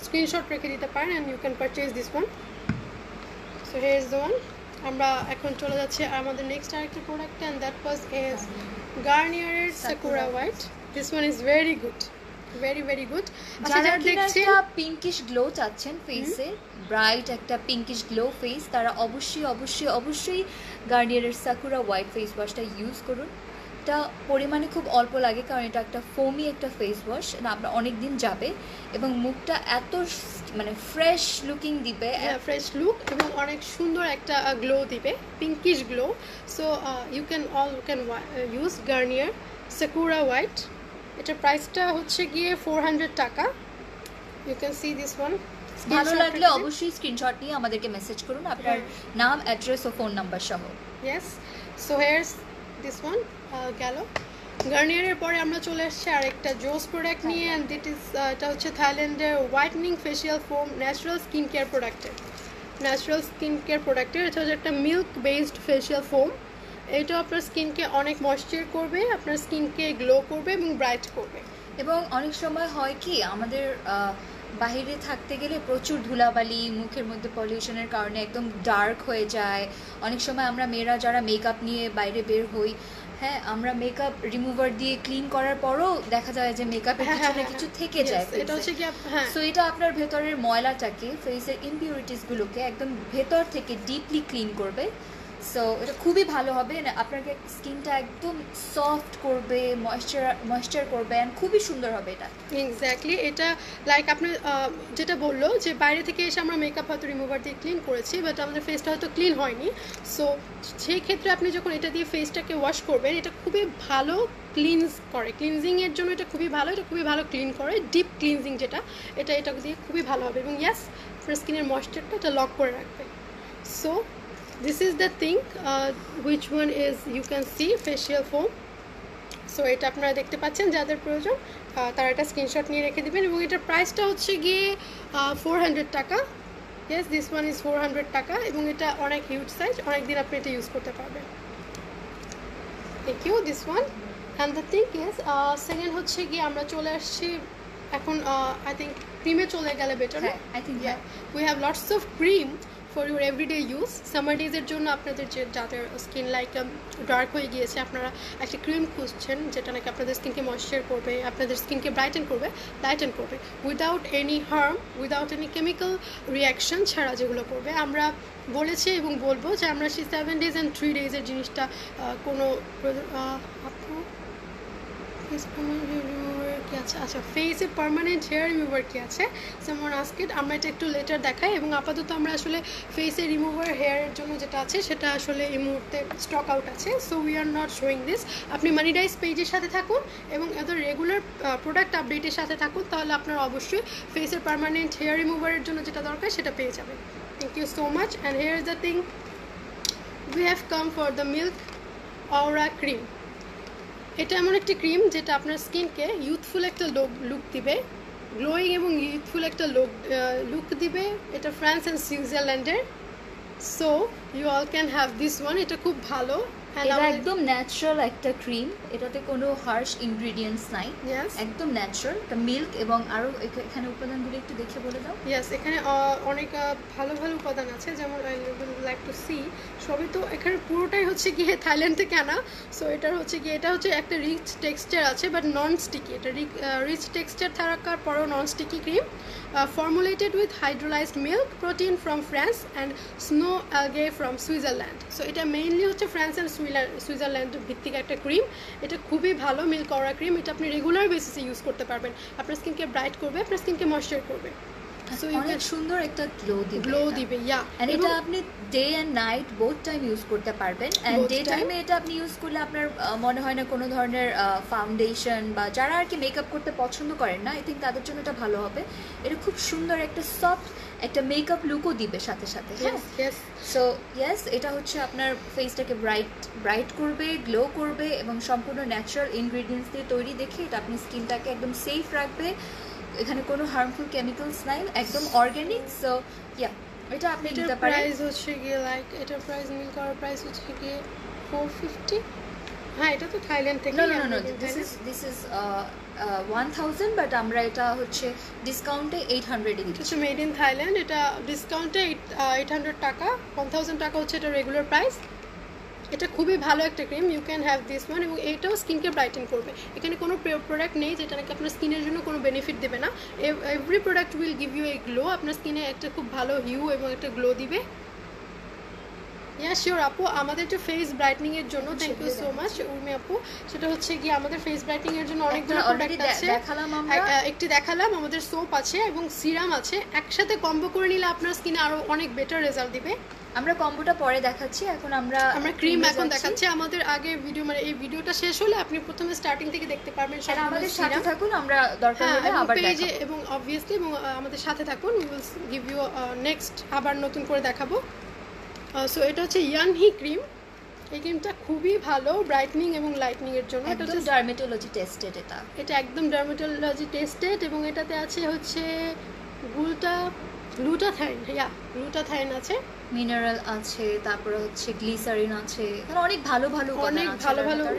স্ক্রিনশট রেখে দিতে পারেন and you can purchase this one. So here is the one. আমরা এখন চলে যাচ্ছি আমাদের নেক্সট আরেকটা product, and that was is গার্নিয়ারের Sakura white. This one is very good, very very good. যারা দেখছেন পিঙ্কিশ গ্লো চাচ্ছেন ফেসে, ব্রাইট একটা পিঙ্কিশ গ্লো ফেস, তারা অবশ্যই অবশ্যই অবশ্যই গার্নিয়ারের সাকুরা হোয়াইট ফেস ওয়াশটা ইউজ করুন। এটা পরিমাণে খুব অল্প লাগে, কারণ এটা একটা ফোমি একটা ফেস ওয়াশ, আপনার অনেক দিন যাবে এবং মুখটা এত মানে ফ্রেশ লুকিং দিবে, ফ্রেশ লুক এবং অনেক সুন্দর একটা গ্লো দিবে, pinkish glow. So you can use Garnier Sakura White. এটার প্রাইসটা হচ্ছে গিয়ে 400 টাকা। You can see this one. ভালো লাগলে অবশ্যই স্ক্রিনশট নিয়ে আমাদেরকে মেসেজ করুন আপনার নাম, অ্যাড্রেস ও ফোন নাম্বার সহ। ইয়েস, সো হিয়ারস দিস ওয়ান গেল। গার্নিয়ারের পরে আমরা চলে আসছি আরেকটা জোস প্রোডাক্ট নিয়ে, অ্যান্ড এটা হচ্ছে থাইল্যান্ডের whitening facial foam natural skin care প্রোডাক্টের। এটা হচ্ছে একটা মিল্ক বেসড ফেশিয়াল ফোম। এটা আপনার স্কিনকে অনেক ময়েশ্চার করবে, আপনার স্কিনকে গ্লো করবে এবং ব্রাইট করবে। এবং অনেক সময় হয় কি, আমাদের বাইরে থাকতে গেলে প্রচুর ধুলাবালি, মুখের মধ্যে পলিউশনের কারণে একদম ডার্ক হয়ে যায়। অনেক সময় আমরা মেয়েরা যারা মেকআপ নিয়ে বাইরে বের হই, হ্যাঁ, আমরা মেকআপ রিমুভার দিয়ে ক্লিন করার পরও দেখা যায় যে মেকআপের কিছু না কিছু থেকে যায়। এটা হচ্ছে কি, সো এটা আপনার ভেতরের ময়লাটাকে, ফেসের ইমপিউরিটিসগুলোকে একদম ভেতর থেকে ডিপলি ক্লিন করবে। সো এটা খুবই ভালো হবে, আপনাকে স্কিনটা একদম সফট করবে, ময়েশ্চার করবে, অ্যান্ড খুবই সুন্দর হবে এটা। এক্স্যাক্টলি, এটা লাইক আপনি যেটা বললো যে বাইরে থেকে এসে আমরা মেকআপ হয়তো রিমুভার দিয়ে ক্লিন করেছি, বাট আমাদের ফেসটা হয়তো ক্লিন হয়নি। সো সেই ক্ষেত্রে আপনি যখন এটা দিয়ে ফেসটাকে ওয়াশ করবেন, এটা খুবই ভালো ক্লিনজ করে, ক্লিনজিংয়ের জন্য এটা খুবই ভালো, এটা খুবই ভালো ক্লিন করে, ডিপ ক্লিনজিং যেটা, এটা দিয়ে খুবই ভালো হবে। এবং ইয়াস, আপনার স্কিনের ময়েশ্চারটা এটা লক করে রাখবে। So this is the thing, which one is you can see facial foam. So এটা আপনারা দেখতে পাচ্ছেন, যাদের প্রয়োজন তারা এটা স্ক্রিনশট নিয়ে রেখে দেবেন। এবং এটার প্রাইসটা হচ্ছে গিয়ে 400 টাকা। ইয়েস, দিস ওয়ান ইজ 400 টাকা। এবং এটা অনেক হিউজ সাইজ, অনেক দিন আপনি এটা ইউজ করতে পারবেন। Thank you, this one. And the thing is, second হচ্ছে গিয়ে আমরা চলে আসছি এখন আই থিঙ্ক ক্রিমে চলে গেলে better. I think we have lots of cream for your everyday use. Summer ডেজের জন্য আপনাদের যাদের স্কিন লাইক ডার্ক হয়ে গিয়েছে, আপনারা একটা ক্রিম খুঁজছেন যেটা নাকি আপনাদের স্কিনকে ময়েশ্চার করবে, আপনাদের স্কিনকে লাইটেন করবে without any harm, without any chemical reaction ছাড়া, যেগুলো করবে। আমরা বলেছি এবং বলবো যে আমরা সেই 7 days and 3 days জিনিসটা কোনো কি আছে, আচ্ছা, ফেসে পার্মানেন্ট হেয়ার রিমুভার কি আছে, যেমন আজকে আমরা এটা একটু লেটার দেখাই। এবং আপাতত আমরা আসলে ফেসে রিমুভার হেয়ারের জন্য যেটা আছে সেটা আসলে এই মুহূর্তে স্টক আউট আছে। So we are not showing this. আপনি মানি ডাইস পেজের সাথে থাকুন এবং এদের রেগুলার প্রোডাক্ট আপডেটের সাথে থাকুন, তাহলে আপনার অবশ্যই ফেসের পার্মানেন্ট হেয়ার রিমুভারের জন্য যেটা দরকার সেটা পেয়ে যাবেন। Thank you so much. And here is the thing, we have come for the milk aura cream. এটা এমন একটি ক্রিম যেটা আপনার স্কিনকে ইউথফুল একটা লুক দিবে, গ্লোয়িং এবং ইউথফুল একটা লুক দিবে। এটা ফ্রান্স অ্যান্ড সুইজারল্যান্ডের। So you all can have this one. এটা খুব ভালো এটা একদম ন্যাচারাল একটা ক্রিম, এটাতে কোনো হার্শ ইনগ্রেডিয়েন্টস নাই, একদম ন্যাচারাল। এটা মিল্ক এবং আরো এখানে উপাদানগুলো একটু দেখে বলে দাও। ইয়েস, এখানে অনেক ভালো ভালো উপাদান আছে, যেমন আই লাইক টু সি। সবই তো এখানে পুরোটাই হচ্ছে গিয়ে থাইল্যান্ড থেকে আনা। সো এটার হচ্ছে গিয়ে এটা হচ্ছে একটা রিচ টেক্সচার আছে বাট নন স্টিকি। এটা রিচ টেক্সচার থাকার পরেও non sticky cream, formulated with hydrolyzed milk, protein from France and snow algae from Switzerland. So এটা মেইনলি হচ্ছে ফ্রান্স অ্যান্ড সুইজারল্যান্ড ভিত্তিক একটা ক্রিম। এটা খুবই ভালো মিল্ক অরা ক্রিম। এটা আপনি রেগুলার বেসিসে ইউজ করতে পারবেন। আপনার স্কিনকে ব্রাইট করবে, আপনার স্কিনকে ময়েশ্চার করবে। সো অনেক সুন্দর একটা গ্লো দিবে ইয়া। এন্ড এটা আপনি day and night both time use করতে পারবেন। এন্ড ডে টাইমে এটা আপনি ইউজ করলে আপনার মনে হয় না কোনো ধরনের ফাউন্ডেশন বা যারা আর কি মেকআপ করতে পছন্দ করেন না, আই থিঙ্ক তাদের জন্য এটা ভালো হবে। এটা খুব সুন্দর একটা সফট একটা মেকআপ লুকও দিবে সাথে সাথে। সো ইয়েস, এটা হচ্ছে আপনার ফেসটাকে ব্রাইট করবে, গ্লো করবে এবং সম্পূর্ণ ন্যাচারাল ইনগ্রেডিয়েন্টস দিয়ে তৈরি। দেখে এটা আপনি স্কিনটাকে একদম সেফ রাখবে, এখানে কোনো হার্মফুল কেমিক্যালস নাই, একদম অর্গানিক। সো ইয়া, এটা আপনি নিতে পারেন। প্রাইস হচ্ছে গিয়ে লাইক এটা প্রাইস মিল করার প্রাইস হচ্ছে গিয়ে 450। হ্যাঁ, এটা তো থাইল্যান্ড থেকে। নো, দিস ইজ 1000, বাট আমরা এটা হচ্ছে ডিসকাউন্টে 800 এ দিচ্ছি। এটা মেড ইন থাইল্যান্ড, এটা ডিসকাউন্টে 800 টাকা, 1000 টাকা হচ্ছে এটা রেগুলার প্রাইস। এটা খুবই ভালো একটা cream, you can have this one. এবং এটাও স্কিনকে ব্রাইটেন করবে। এখানে কোনো প্রোডাক্ট নেই যেটা নাকি আপনার স্কিনের জন্য কোনো বেনিফিট দেবে না। Every product will give you a glow. আপনার স্কিনে একটা খুব ভালো হিউ এবং একটা গ্লো দিবে। ইয়া শিওর আপু, আমাদের যে ফেস ব্রাইটনিং এর জন্য thank you so much Urmi আপু। সেটা হচ্ছে কি আমাদের ফেস ব্রাইটনিং এর জন্য অনেকগুলো প্রোডাক্ট আছে, একটি দেখালাম। আমাদের সোপ আছে এবং সিরাম আছে, একসাথে কম্বো করে নিলে আপনার স্কিনে আরো অনেক বেটার রেজাল্ট দিবে। আমরা কম্বোটা পরে দেখাচ্ছি, এখন আমরা ক্রিম এখন দেখাচ্ছি। আমাদের আগে ভিডিও মানে এই ভিডিওটা শেষ হলে আপনি প্রথমে স্টার্টিং থেকে দেখতে পারবেন। আমাদের সাথে থাকুন, আমরা দরকার হলে আবার পেজে এবং অবভিয়াসলি এবং আমাদের সাথে থাকুন। We will give you next আবার নতুন করে দেখাবো। সো এটা হচ্ছে ইয়ানহি ক্রিম। এই ক্রিমটা খুবই ভালো ব্রাইটনিং এবং লাইটনিং এর জন্য। এটা হচ্ছে ডার্মেটোলজি টেস্টেড। এটা একদম ডার্মেটোলজি টেস্টেড এবং এটাতে আছে হচ্ছে গ্লুটাথাইন। গ্লুটাথাইন আছে, মিনারেল আছে, তারপরে হচ্ছে গ্লিসারিন আছে, এখানে অনেক ভালো ভালো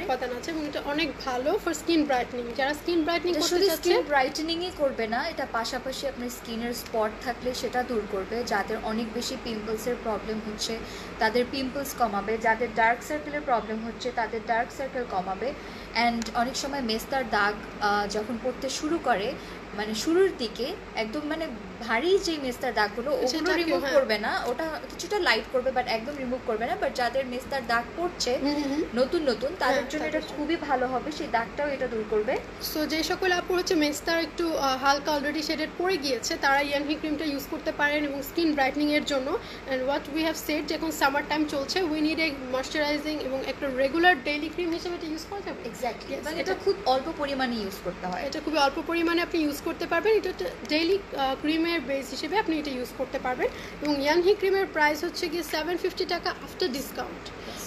উপাদান আছে এবং এটা অনেক ভালো ফর স্কিন ব্রাইটনিং। যারা স্কিন ব্রাইটনিং করতে চাচ্ছে, স্কিন ব্রাইটেনিংই করবে না, এটা পাশাপাশি আপনার স্কিনের স্পট থাকলে সেটা দূর করবে। যাদের অনেক বেশি পিম্পলসের প্রবলেম হচ্ছে তাদের পিম্পলস কমাবে, যাদের ডার্ক সার্কেলের প্রবলেম হচ্ছে তাদের ডার্ক সার্কেল কমাবে। অ্যান্ড অনেক সময় মেস্তার দাগ যখন পড়তে শুরু করে, মানে শুরুর দিকে একদম মানে ভারী যে মেস্তার দাগগুলো ওগুলো রিমুভ করবে না, ওটা কিছুটা লাইট করবে বাট একদম রিমুভ করবে না। বাট যাদের মেস্তার দাগ পড়ছে নতুন তাদের জন্য এটা খুবই ভালো হবে, সেই দাগটাও এটা দূর করবে। সো যে সকল আপুর হচ্ছে মেস্তার একটু হালকা অলরেডি শেডেড পড়ে গিয়েছে তারা ইয়ানহি ক্রিমটা ইউজ করতে পারেন এবং স্কিন ব্রাইটনিং এর জন্য। And what we have said, যখন সামার টাইম চলছে উই নিড এ ময়শ্চারাইজিং এবং একটা রেগুলার ডেইলি ক্রিম হিসেবে এটা ইউজ করা যাবে। এক্স্যাক্টলি, এটা খুব অল্প পরিমাণে ইউজ করতে হয়, এটা খুবই অল্প পরিমাণে আপনি ইউজ করতে পারবেন। এটা ডেইলি ক্রিমের বেস হিসেবে আপনি এটা ইউজ করতে পারবেন। এবং ইয়ানহি ক্রিমের প্রাইস হচ্ছে গিয়ে 750 টাকা আফটার ডিসকাউন্ট।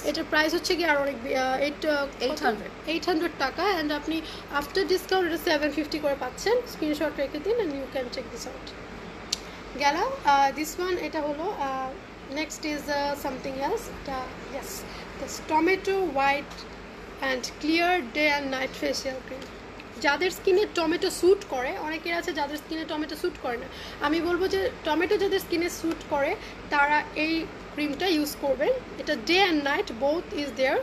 এটার প্রাইস হচ্ছে গিয়ে আর অনেক 800 টাকা। অ্যান্ড আপনি আফটার ডিসকাউন্ট এটা 750 করে পাচ্ছেন। স্ক্রিনশট রেখে দিন and you can check this out. গেল দিস ওয়ান, এটা হলো নেক্সট ইজ সামথিং এলস। এটা yes, this tomato white and clear day and night facial cream. যাদের স্কিনে টমেটো স্যুট করে, অনেকের আছে যাদের স্কিনে টমেটো স্যুট করে না, আমি বলবো যে টমেটো যাদের স্কিনে স্যুট করে তারা এই ক্রিমটা ইউজ করবেন। এটা day and night both is there.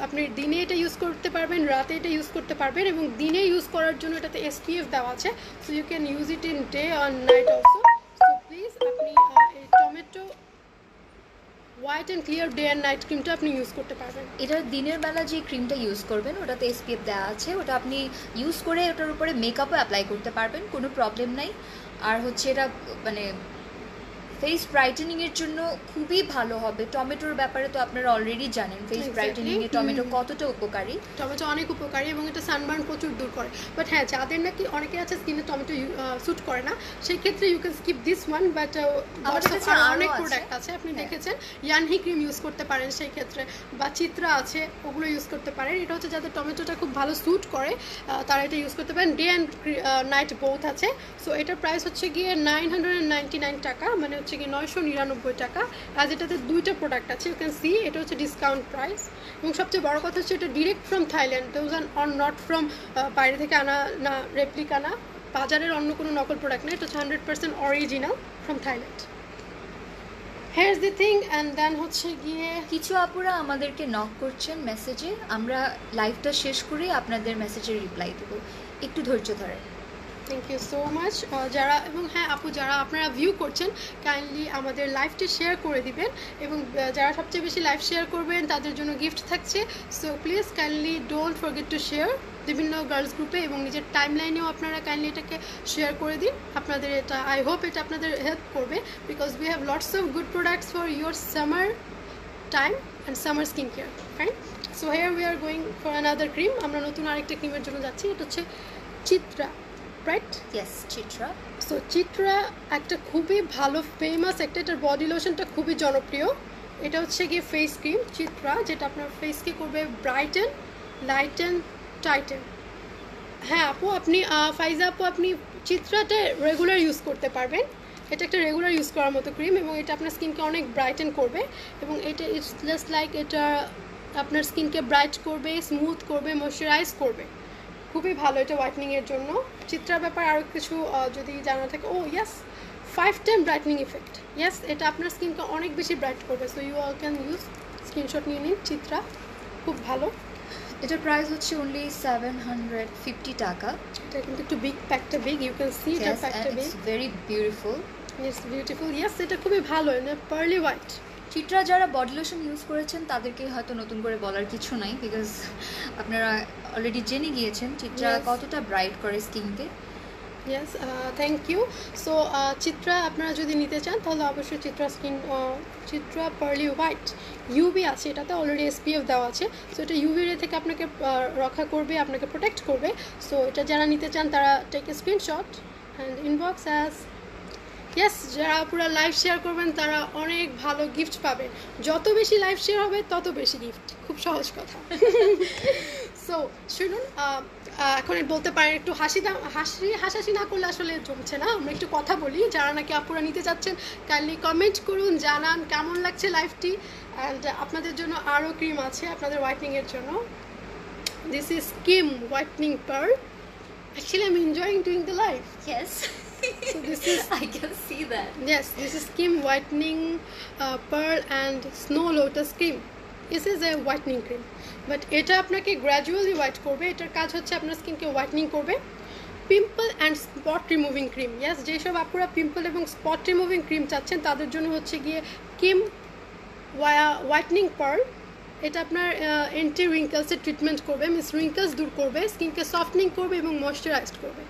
আপনি দিনে এটা ইউজ করতে পারবেন, রাতে এটা ইউজ করতে পারবেন এবং দিনে ইউজ করার জন্য এটাতে SPF দেওয়া আছে। So you can use it in day and night also. So please আপনি এই tomato white and clear day and night ক্রিমটা আপনি ইউজ করতে পারবেন। এটা দিনের বেলা যে ক্রিমটা ইউজ করবেন ওটাতে SPF দেওয়া আছে, ওটা আপনি ইউজ করে ওটার উপরে মেকআপও অ্যাপ্লাই করতে পারবেন, কোনো প্রবলেম নাই। আর হচ্ছে এটা মানে ফেস ব্রাইটেনিংয়ের জন্য খুবই ভালো হবে। টমেটোর ব্যাপারে তো আপনারা অলরেডি জানেন ফেস ব্রাইটেনিংয়ে টমেটো কতটা উপকারী। টমেটো অনেক উপকারী এবং এটা সানবার্ন প্রচুর দূর করে। বাট হ্যাঁ, যাদের নাকি অনেকে আছে স্কিনে টমেটো স্যুট করে না, সেই ক্ষেত্রে you can skip this one. But অনেক প্রোডাক্ট আছে, আপনি দেখেছেন ইয়ানহি ক্রিম ইউজ করতে পারেন সেই ক্ষেত্রে, বা চিত্রা আছে ওগুলো ইউজ করতে পারেন। এটা হচ্ছে যাদের টমেটোটা খুব ভালো স্যুট করে তারা এটা ইউজ করতে পারেন। ডে অ্যান্ড নাইট বোথ আছে। সো এটার প্রাইস হচ্ছে গিয়ে 999 টাকা, মানে হচ্ছে কি 999 টাকা। আর এটাতে দুইটা প্রোডাক্ট আছে, ইউ ক্যান সি এটা হচ্ছে ডিসকাউন্ট প্রাইস। এবং সবচেয়ে বড় কথা হচ্ছে এটা direct from Thailand, those are not from বাইরে থেকে আনা না, রেপ্লিকা না, বাজারের অন্য কোনো নকল প্রোডাক্ট না, এটা হচ্ছে 100% original from Thailand. Here's the thing and then হচ্ছে গিয়ে কিছু আপুরা আমাদেরকে নক করছেন মেসেজে, আমরা লাইভটা শেষ করে আপনাদের মেসেজের রিপ্লাই দেবো, একটু ধৈর্য ধরেন। Thank you so much. যারা এবং হ্যাঁ আপু যারা আপনারা ভিউ করছেন কাইন্ডলি আমাদের লাইভটি শেয়ার করে দিবেন, এবং যারা সবচেয়ে বেশি লাইভ শেয়ার করবেন তাদের জন্য গিফট থাকছে। So please kindly don't forget to share বিভিন্ন গার্লস গ্রুপে এবং নিজের টাইম লাইনেও আপনারা কাইন্ডলি এটাকে শেয়ার করে দিন। আপনাদের এটা আই হোপ এটা আপনাদের হেল্প করবে, because we have lots of good products for your summer time and summer skin care, right? So here we are going for another cream. আমরা নতুন আরেকটা ক্রিমের জন্য যাচ্ছি, এটা হচ্ছে Chitra, right? Yes, Chitra. So Chitra একটা খুবই ভালো ফেমাস একটা, এটার বডি লোশনটা খুবই জনপ্রিয়। এটা হচ্ছে গিয়ে ফেস ক্রিম চিত্রা, যেটা আপনার ফেসকে করবে ব্রাইটেন, লাইটেন, টাইটেন। হ্যাঁ আপু আপনি ফাইজা আপু আপনি চিত্রাটা রেগুলার ইউজ করতে পারবেন, এটা একটা রেগুলার ইউজ করার মতো ক্রিম, এবং এটা আপনার স্কিনকে অনেক ব্রাইটেন করবে, এবং এটা ইটস জাস্ট লাইক এটা আপনার স্কিনকে ব্রাইট করবে, স্মুথ করবে, ময়শ্চারাইজ করবে, খুবই ভালো এটা হোয়াইটনিংয়ের জন্য। চিত্রার ব্যাপার আরও কিছু যদি জানা থাকে, ও yes 5 time brightening effect, yes এটা আপনার স্কিনকে অনেক বেশি ব্রাইট করবে। So you all can use, screenshot নিয়ে নিন, চিত্রা খুব ভালো। এটার প্রাইস হচ্ছে অনলি 750 টাকা। এটা কিন্তু একটু বিগ, প্যাকটা বিগ, ইউ ক্যান সি এটা প্যাকটা big, very beautiful. Yes beautiful, yes এটা খুবই ভালো, পার্লি হোয়াইট। চিত্রা যারা বডি লোশন ইউজ করেছেন তাদেরকে হয়তো নতুন করে বলার কিছু নাই, বিকজ আপনারা অলরেডি জেনে গিয়েছেন চিত্রা কতটা ব্রাইট করে স্কিনকে। Yes thank you. So Chitra আপনারা যদি নিতে চান তাহলে অবশ্যই চিত্রা পার্লি হোয়াইট ইউভি আছে, এটাতে অলরেডি SPF দেওয়া আছে। সো এটা ইউভি রে থেকে আপনাকে রক্ষা করবে, আপনাকে প্রোটেক্ট করবে। সো এটা যারা নিতে চান তারা take a screenshot and inbox us. Yes যারা পুরো লাইভ শেয়ার করবেন তারা অনেক ভালো গিফট পাবেন, যত বেশি লাইভ শেয়ার হবে তত বেশি গিফট, খুব সহজ কথা। সো শুনুন, এখন বলতে পারেন একটু হাসাহাসি না করলে আসলে জমছে না, আমরা একটু কথা বলি। যারা নাকি আপুরা নিতে চাচ্ছেন কাইন্ডলি কমেন্ট করুন, জানান কেমন লাগছে লাইভটি, অ্যান্ড আপনাদের জন্য আরও ক্রিম আছে আপনাদের হোয়াইটনিংয়ের জন্য। This is skim whitening pearl. Actually, I'm enjoying doing the live. Yes. So this is I can see that. Yes, this is Skin Whitening Pearl and Snow Lotus Cream. This is a whitening cream, but এটা আপনাকে gradually white করবে। এটার কাজ হচ্ছে আপনার স্কিনকে হোয়াইটনিং করবে। Pimple and spot removing cream, yes যেসব আপুরা পিম্পল এবং স্পট রিমুভিং ক্রিম চাচ্ছেন তাদের জন্য হচ্ছে গিয়ে কিম হোয়াইটনিং পার্ল। এটা আপনার অ্যান্টি রিঙ্কেলসের ট্রিটমেন্ট করবে, মিস রিঙ্কেলস দূর করবে, স্কিনকে সফটনিং করবে এবং ময়শ্চারাইজড করবে।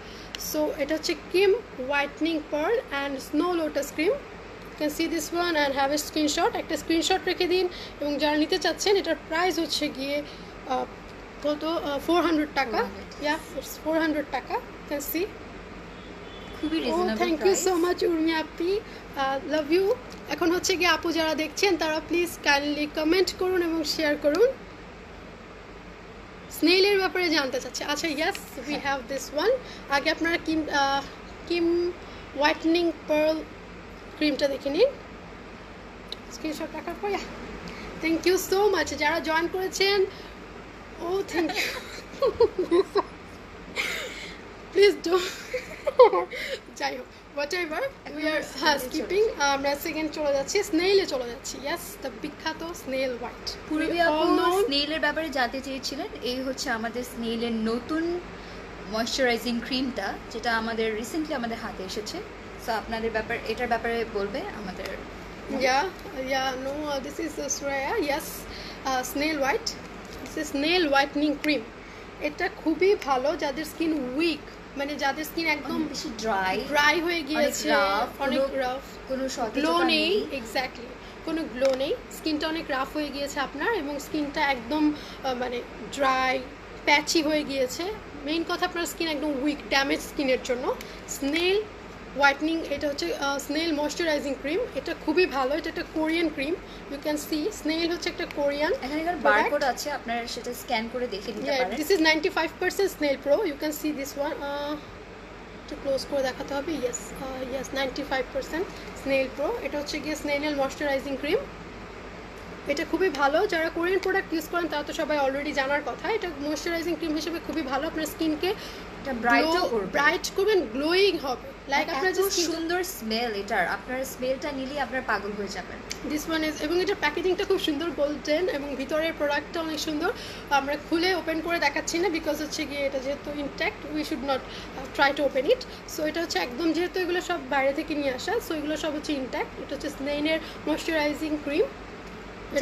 সো এটা হচ্ছে Kim whitening pearl and snow lotus cream. You can see this one and have a screenshot, একটা স্ক্রিনশট রেখে দিন। এবং যারা নিতে চাচ্ছেন এটার প্রাইস হচ্ছে গিয়ে কত 400 টাকা, ইয়া 400 টাকা। ইউ ক্যান সি খুবই reasonable. Thank you so much Urmi আপি, লাভ ইউ। এখন হচ্ছে গিয়ে আপু যারা দেখছেন তারা প্লিজ কাইন্ডলি কমেন্ট করুন এবং শেয়ার করুন। স্নেইলের ব্যাপারে জানতে চাচ্ছে, আচ্ছা yes we have this one. আগে আপনারা কিম হোয়াইটনিং পার্ল ক্রিমটা দেখে নিন, স্ক্রিনশট রাখার পর। থ্যাংক ইউ সো মাচ যারা জয়েন করেছেন, ও থ্যাংক ইউ। প্লিজ ডো, যাই হোক whatever we are skipping, আমরা সেকেন্ড চলে যাচ্ছি, স্নেইলে চলে যাচ্ছি। ইয়েস দ্য বিখ্যাত স্নেইল হোয়াইট। পূর্বে আপু স্নেইলের ব্যাপারে জানতে চেয়েছিলেন, এই হচ্ছে আমাদের স্নেইলের নতুন ময়শ্চারাইজিং ক্রিমটা, যেটা আমাদের রিসেন্টলি আমাদের হাতে এসেছে। সো আপনাদের এটার ব্যাপারে বলবে আমাদের। No, this is Suraya. Yes, snail white. This is nail whitening cream. এটা খুবই ভালো যাদের স্কিন উইক, মানে যাদের স্কিন একদম বেশি ড্রাই হয়ে গিয়েছে, অনেক রাফ, কোনো গ্লো নেই, এক্স্যাক্টলি কোনো গ্লো নেই, স্কিনটা অনেক রাফ হয়ে গিয়েছে আপনার, এবং স্কিনটা একদম মানে ড্রাই প্যাচি হয়ে গিয়েছে। মেইন কথা আপনার স্কিন একদম উইক ড্যামেজ স্কিনের জন্য স্নেল হোয়াইটনিং, এটা হচ্ছে স্নেল ময়শ্চারাইজিং ক্রিম। এটা খুবই ভালো, এটা একটা Korean cream. You can see snail হচ্ছে একটা কোরিয়ান, এখানে বারকোড আছে, আপনারা সেটা স্ক্যান করে দেখে নিতে পারেন। This is 95% snail pro. You can see this one, একটু ক্লোজ করে দেখাতে হবে। Yes yes 95% snail pro. এটা হচ্ছে গিয়ে স্নেল ময়শ্চারাইজিং ক্রিম। এটা খুবই ভালো, যারা কোরিয়ান প্রোডাক্ট ইউজ করেন তারা তো সবাই অলরেডি জানার কথা। এটা ময়শ্চারাইজিং ক্রিম হিসেবে খুবই ভালো, আপনার স্কিনকে ব্রাইট করবেন, গ্লোয়িং হবে। লাইক আপনার যে সুন্দর স্মেল, এটার আপনার স্মেলটা নিলেই আপনার পাগল হয়ে যাবেন। দিস ওয়ান ইজ, এবং এটার প্যাকেজিংটা খুব সুন্দর, গোল্ডেন, এবং ভিতরের প্রোডাক্টটা অনেক সুন্দর। আমরা খুলে ওপেন করে দেখাচ্ছি না, বিকজ হচ্ছে গিয়ে এটা যেহেতু intact, we should not try to open it. So এটা হচ্ছে একদম, যেহেতু এগুলো সব বাইরে থেকে নিয়ে আসা, সো এগুলো সব হচ্ছে ইনট্যাক্ট। এটা হচ্ছে স্নেইনের ময়শ্চারাইজিং ক্রিম।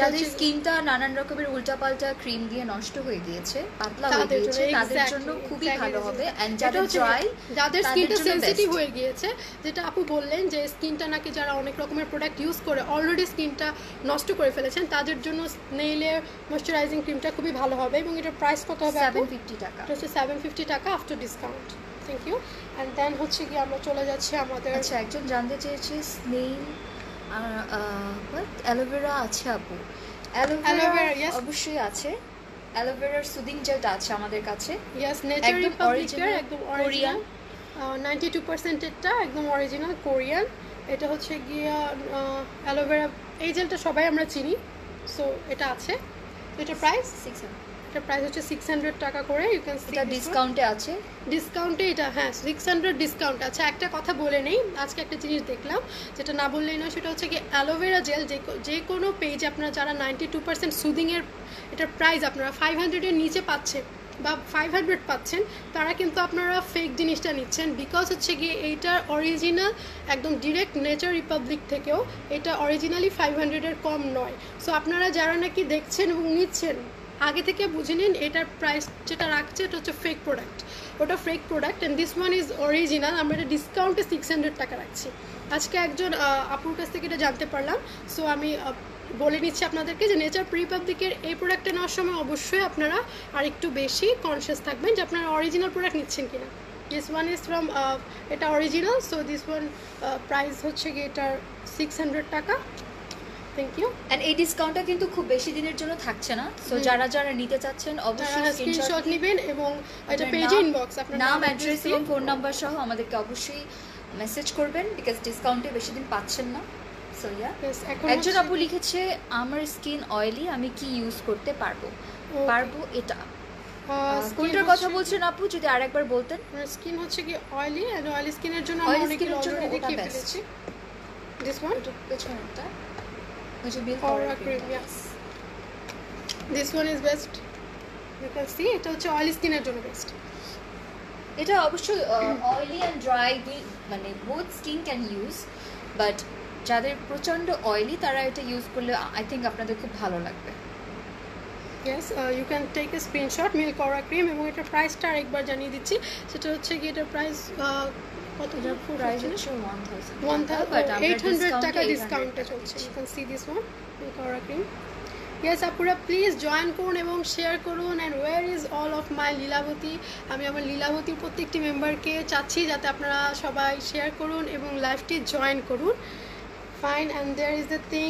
যাদের স্কিনটা নানান রকমের উল্টাপাল্টা ক্রিম দিয়ে নষ্ট হয়ে গিয়েছে, পাতলা হয়ে গিয়েছে, তাদের জন্য খুবই ভালো হবে। এন্ড যাদের ড্রাই, যাদের স্কিনটা সেনসিটিভ হয়ে গিয়েছে, যেটা আপু বললেন যে স্কিনটা নাকি যারা অনেক রকমের প্রোডাক্ট ইউজ করে অলরেডি স্কিনটা নষ্ট করে ফেলেছেন, তাদের জন্য স্নেইলের ময়শ্চারাইজিং ক্রিমটা খুবই ভালো হবে। এবং এটার প্রাইস কত হবে? 750 টাকা। এটা হচ্ছে 750 টাকা after discount. Thank you. And then হচ্ছে কি আমরা চলে যাচ্ছি আমাদের, আচ্ছা একজন জানতে চেয়েছে স্নেইল অ্যালোভেরা আছে আপু? অ্যালোভেরা অবশ্যই আছে, অ্যালোভেরার সুদিং জেলটা আছে আমাদের কাছে। ইয়েস, নেচার রিপাবলিকের একদম অরিজিনাল 92% এটা একদম অরিজিনাল কোরিয়ান। এটা হচ্ছে গিয়ে অ্যালোভেরা, এই জেলটা সবাই আমরা চিনি। সো এটা আছে, এটা প্রাইস 600, এটা প্রাইস হচ্ছে 600 টাকা করে। ইউ ক্যান সি এটা ডিসকাউন্টে আছে, ডিসকাউন্টে এটা, হ্যাঁ 600 ডিসকাউন্ট আছে। একটা কথা বলে নেই, আজকে একটা জিনিস দেখলাম যেটা না বললেই নয়, সেটা হচ্ছে কি অ্যালোভেরা জেল যে কোনো পেজে আপনারা যারা 92% সুদিংয়ের এটার প্রাইস আপনারা 500-এর নিচে পাচ্ছেন বা 500 পাচ্ছেন, তারা কিন্তু আপনারা ফেক জিনিসটা নিচ্ছেন। বিকজ হচ্ছে গিয়ে এইটার অরিজিনাল একদম ডিরেক্ট নেচার রিপাবলিক থেকেও এটা অরিজিনালি 500-এর কম নয়। সো আপনারা যারা নাকি দেখছেন এবং নিচ্ছেন, আগে থেকে বুঝে নিন এটার প্রাইস যেটা রাখছে এটা হচ্ছে ফেক প্রোডাক্ট, ওটা fake product. And this one is original. আমরা এটা ডিসকাউন্টে 600 টাকা রাখছি। আজকে একজন আপুর কাছ থেকে এটা জানতে পারলাম। সো আমি বলে নিচ্ছি আপনাদেরকে যে নেচার রিপাবলিকের এই প্রোডাক্টটা নেওয়ার সময় অবশ্যই আপনারা আর একটু বেশি কনসিয়াস থাকবেন যে আপনারা অরিজিনাল প্রোডাক্ট নিচ্ছেন কিনা। দিস ওয়ান ইজ ফ্রম, এটা original. So this one price হচ্ছে গিয়ে এটার 600 টাকা। Thank you. এন্ড এই ডিসকাউন্টটা কিন্তু খুব বেশি দিনের জন্য থাকছে না। সো যারা যারা নিতে চাচ্ছেন অবশ্যই স্ক্রিনশট নেবেন এবং এটা পেজে ইনবক্স আপনার নাম, অ্যাড্রেস এবং ফোন নাম্বার সহ আমাদেরকে অবশ্যই মেসেজ করবেন, বিকজ ডিসকাউন্টে বেশি দিন পাচ্ছেন না। সো ইয়া, একজন আপু লিখেছে আমার স্কিন অয়েলি, আমি কি ইউজ করতে পারবো? এটা কোনটার কথা বলছেন আপু, যদি আরেকবার বলতেন? স্কিন হচ্ছে কি অয়েলি, এন্ড অয়েলি স্কিনের জন্য আমরা অনেকের অলরেডি দেখিয়ে ফেলেছি। দিস ওয়ান পেছনটা Aura cream, yes. This one is best. You can see এটা হচ্ছে অয়েলি স্কিনের জন্য বেস্ট। এটা অবশ্যই অয়েলি অ্যান্ড ড্রাই মানে both skin can use, but যাদের প্রচণ্ড অয়েলি তারা এটা ইউজ করলে আই থিঙ্ক আপনাদের খুব ভালো লাগবে। Yes, you can take a screenshot milk aura cream. এবং এটার প্রাইসটা আরেকবার জানিয়ে দিচ্ছি, সেটা হচ্ছে কি এটার প্রাইস কত? প্রাইস হচ্ছে 800 টাকা ডিসকাউন্টে চলছে। You can see this one milk aura cream. Yes আপুরা, প্লিজ জয়েন করুন এবং শেয়ার করুন। And where is all of my Lilabati? আমি আমার লীলাবতীর প্রত্যেকটি মেম্বারকে চাচ্ছি যাতে আপনারা সবাই শেয়ার করুন এবং লাইভটি জয়েন করুন। Fine, and there is the thing,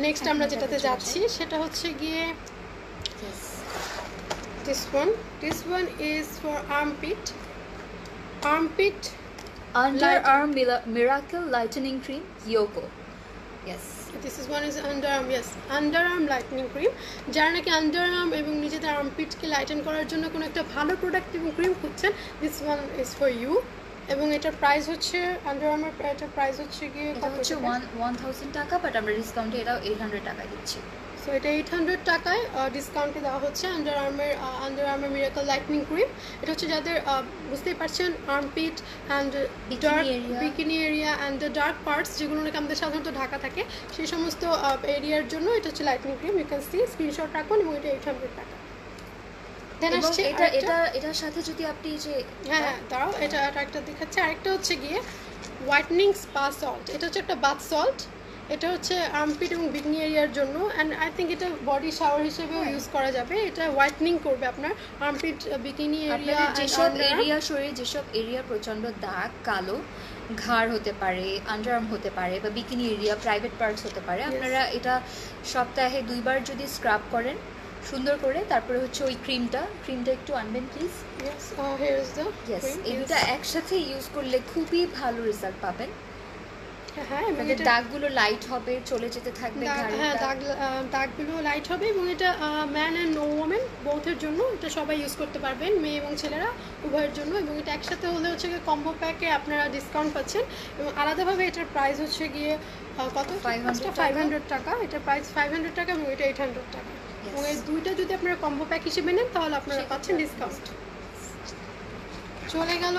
next আমরা যেটাতে যাচ্ছি সেটা হচ্ছে গিয়ে this one is for armpit underarm miracle lightening cream Yoko. Yes, this is one is underarm, yes, underarm lightening cream। যারা নাকি আন্ডারআর্ম এবং নিজেদের আর্মপিটকে লাইটেন করার জন্য কোনো একটা ভালো প্রোডাক্ট এবং ক্রিম খুঁজছেন, this one is for you। এবং এটার প্রাইস হচ্ছে, আন্ডারআর্মের এটার প্রাইস হচ্ছে গিয়ে কত হচ্ছে 1000 টাকা, বাট আমরা ডিসকাউন্টে এটাও 800 টাকায় দিচ্ছি। সো এটা 800 টাকায় ডিসকাউন্টে দেওয়া হচ্ছে আন্ডারআর্মের মিরাকল লাইটনিং ক্রিম। এটা হচ্ছে যাদের বুঝতেই পারছেন armpit and dark bikini area and the dark parts, যেগুলো নাকি আমাদের সাধারণত ঢাকা থাকে, সেই সমস্ত এরিয়ার জন্য এটা হচ্ছে lightening cream. You can see, screenshot রাখুন। এবং এটা 800 টাকা। এটার সাথে যদি আপনি যে হ্যাঁ দাঁড়াও, এটা একটা দেখাচ্ছে। আরেকটা হচ্ছে গিয়ে হোয়াইটনিং স্পা সল্ট। এটা হচ্ছে একটা বাথ সল্ট। এটা হচ্ছে আর্মপিট এবং বিকিনি এরিয়ার জন্য, অ্যান্ড আই থিঙ্ক এটা বডি শাওয়ার হিসেবেও ইউজ করা যাবে। এটা হোয়াইটনিং করবে আপনার আর্মপিট, বিকিনি এরিয়া, যেসব এরিয়া, শরীরে যেসব এরিয়া প্রচণ্ড দাগ, কালো ঘাড় হতে পারে, আন্ডারআর্ম হতে পারে, বা বিকিনি এরিয়া, প্রাইভেট পার্টস হতে পারে। আপনারা এটা সপ্তাহে 2 বার যদি স্ক্রাব করেন সুন্দর করে। তারপরে হচ্ছে ওই ক্রিমটা একটু আনবেন please. Yes, here is the yes, এই দুটো একসাথে ইউজ করলে খুবই ভালো রেজাল্ট পাবেন। হ্যাঁ, মানে দাগগুলো লাইট হবে, চলে যেতে থাকবে ঘাড়ে। হ্যাঁ, দাগগুলো লাইট হবে এবং এটা ম্যান অ্যান্ড নো ওমেন বোথের জন্য এটা সবাই ইউজ করতে পারবেন, মেয়ে এবং ছেলেরা উভয়ের জন্য। এবং এটা একসাথে হলে হচ্ছে গিয়ে কম্বো প্যাকে আপনারা ডিসকাউন্ট পাচ্ছেন এবং আলাদাভাবে এটার প্রাইস হচ্ছে গিয়ে কত, 500 টাকা। এটার প্রাইস 500 টাকা এবং এটা 800 টাকা। এবং এই দুইটা যদি আপনারা কম্বো প্যাক হিসেবে নেন তাহলে আপনারা পাচ্ছেন ডিসকাউন্ট। চলে গেল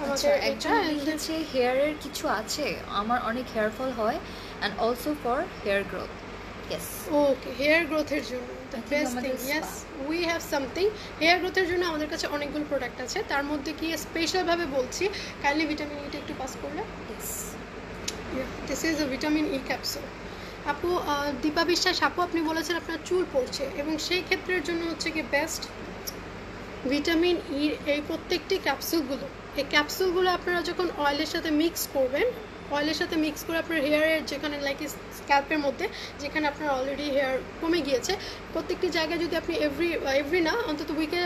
আমাদের একজন লিখেছে হেয়ারের কিছু আছে, আমার অনেক হেয়ার ফল হয় and also for hair growth. Yes, okay, hair গ্রোথের জন্য the best thing. Yes, we have something. Hair গ্রোথের জন্য আমাদের কাছে অনেকগুলো প্রোডাক্ট আছে, তার মধ্যে কি স্পেশালভাবে বলছি, কাইন্ডলি ভিটামিন ইটা একটু পাস করলে। This is a vitamin E capsule. আপু দীপা বিশ্বাস আপু, আপনি বলেছেন আপনার চুল পড়ছে এবং সেই ক্ষেত্রের জন্য হচ্ছে কি বেস্ট ভিটামিন ই এই প্রত্যেকটি ক্যাপসুলগুলো। এই ক্যাপসুলগুলো আপনারা যখন অয়েলের সাথে মিক্স করবেন, অয়েলের সাথে মিক্স করে আপনার হেয়ারের যেখানে লাইক স্ক্যাল্পের মধ্যে যেখানে আপনার অলরেডি হেয়ার কমে গিয়েছে, প্রত্যেকটি জায়গায় যদি আপনি এভরি না অন্তত উইকে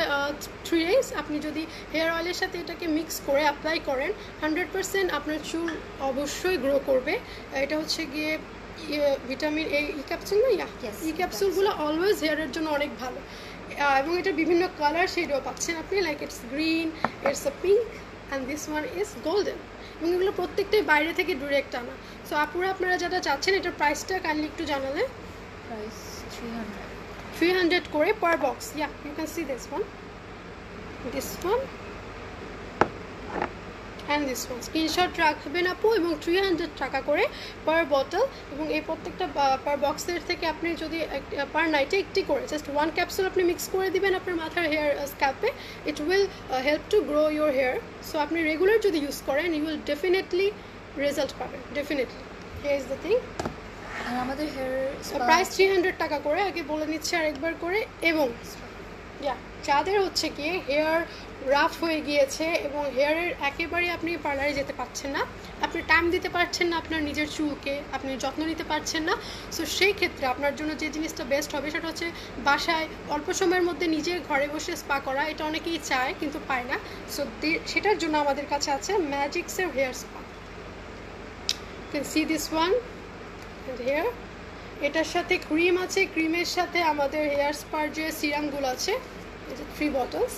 3 days আপনি যদি হেয়ার অয়েলের সাথে এটাকে মিক্স করে অ্যাপ্লাই করেন, 100% আপনার চুল অবশ্যই গ্রো করবে। এটা হচ্ছে গিয়ে ভিটামিন ই ক্যাপসুল না? ই ক্যাপসুলগুলো অলওয়েজ হেয়ারের জন্য অনেক ভালো এবং এটা বিভিন্ন কালার শেডও পাচ্ছেন আপনি, like it's green, it's a pink and this one is golden. এবং এগুলো প্রত্যেকটাই বাইরে থেকে ডিরেক্ট আনা। সো আপুরা আপনারা যারা চাচ্ছেন এটার প্রাইসটা কাইন্ডলি একটু জানালে। প্রাইস 300 করে per box. Yeah, you can see this one and this one. Screenshot রাখবেন আপু এবং 300 টাকা করে পার বটল। এবং এই প্রত্যেকটা পার বক্সের থেকে আপনি যদি পার নাইটে একটি করে জাস্ট 1 ক্যাপসুল আপনি মিক্স করে দিবেন আপনার মাথার হেয়ার স্ক্যাল্পে, it will help to grow your hair. So আপনি রেগুলার যদি ইউজ করেন ইউ উইল ডেফিনেটলি রেজাল্ট পাবেন, definitely. Here is the thing. আর আমাদের হেয়ার প্রাইস 300 টাকা করে, আগে বলে নিচ্ছে আরেকবার করে। এবং যাদের হচ্ছে গিয়ে হেয়ার রাফ হয়ে গিয়েছে এবং হেয়ারের একেবারে আপনি পার্লারে যেতে পারছেন না, আপনি টাইম দিতে পারছেন না আপনার নিজের চুলকে, আপনি যত্ন নিতে পারছেন না, সো সেই ক্ষেত্রে আপনার জন্য যে জিনিসটা বেস্ট হবে সেটা হচ্ছে বাসায় অল্প সময়ের মধ্যে নিজে ঘরে বসে স্পা করা। এটা অনেকেই চায় কিন্তু পায় না। সো সেটার জন্য আমাদের কাছে আছে ম্যাজিক্সের hair spa. You can see this one here. এটার সাথে ক্রিম আছে, ক্রিমের সাথে আমাদের হেয়ার স্পার যে সিরামগুলো আছে, এই যে 3 bottles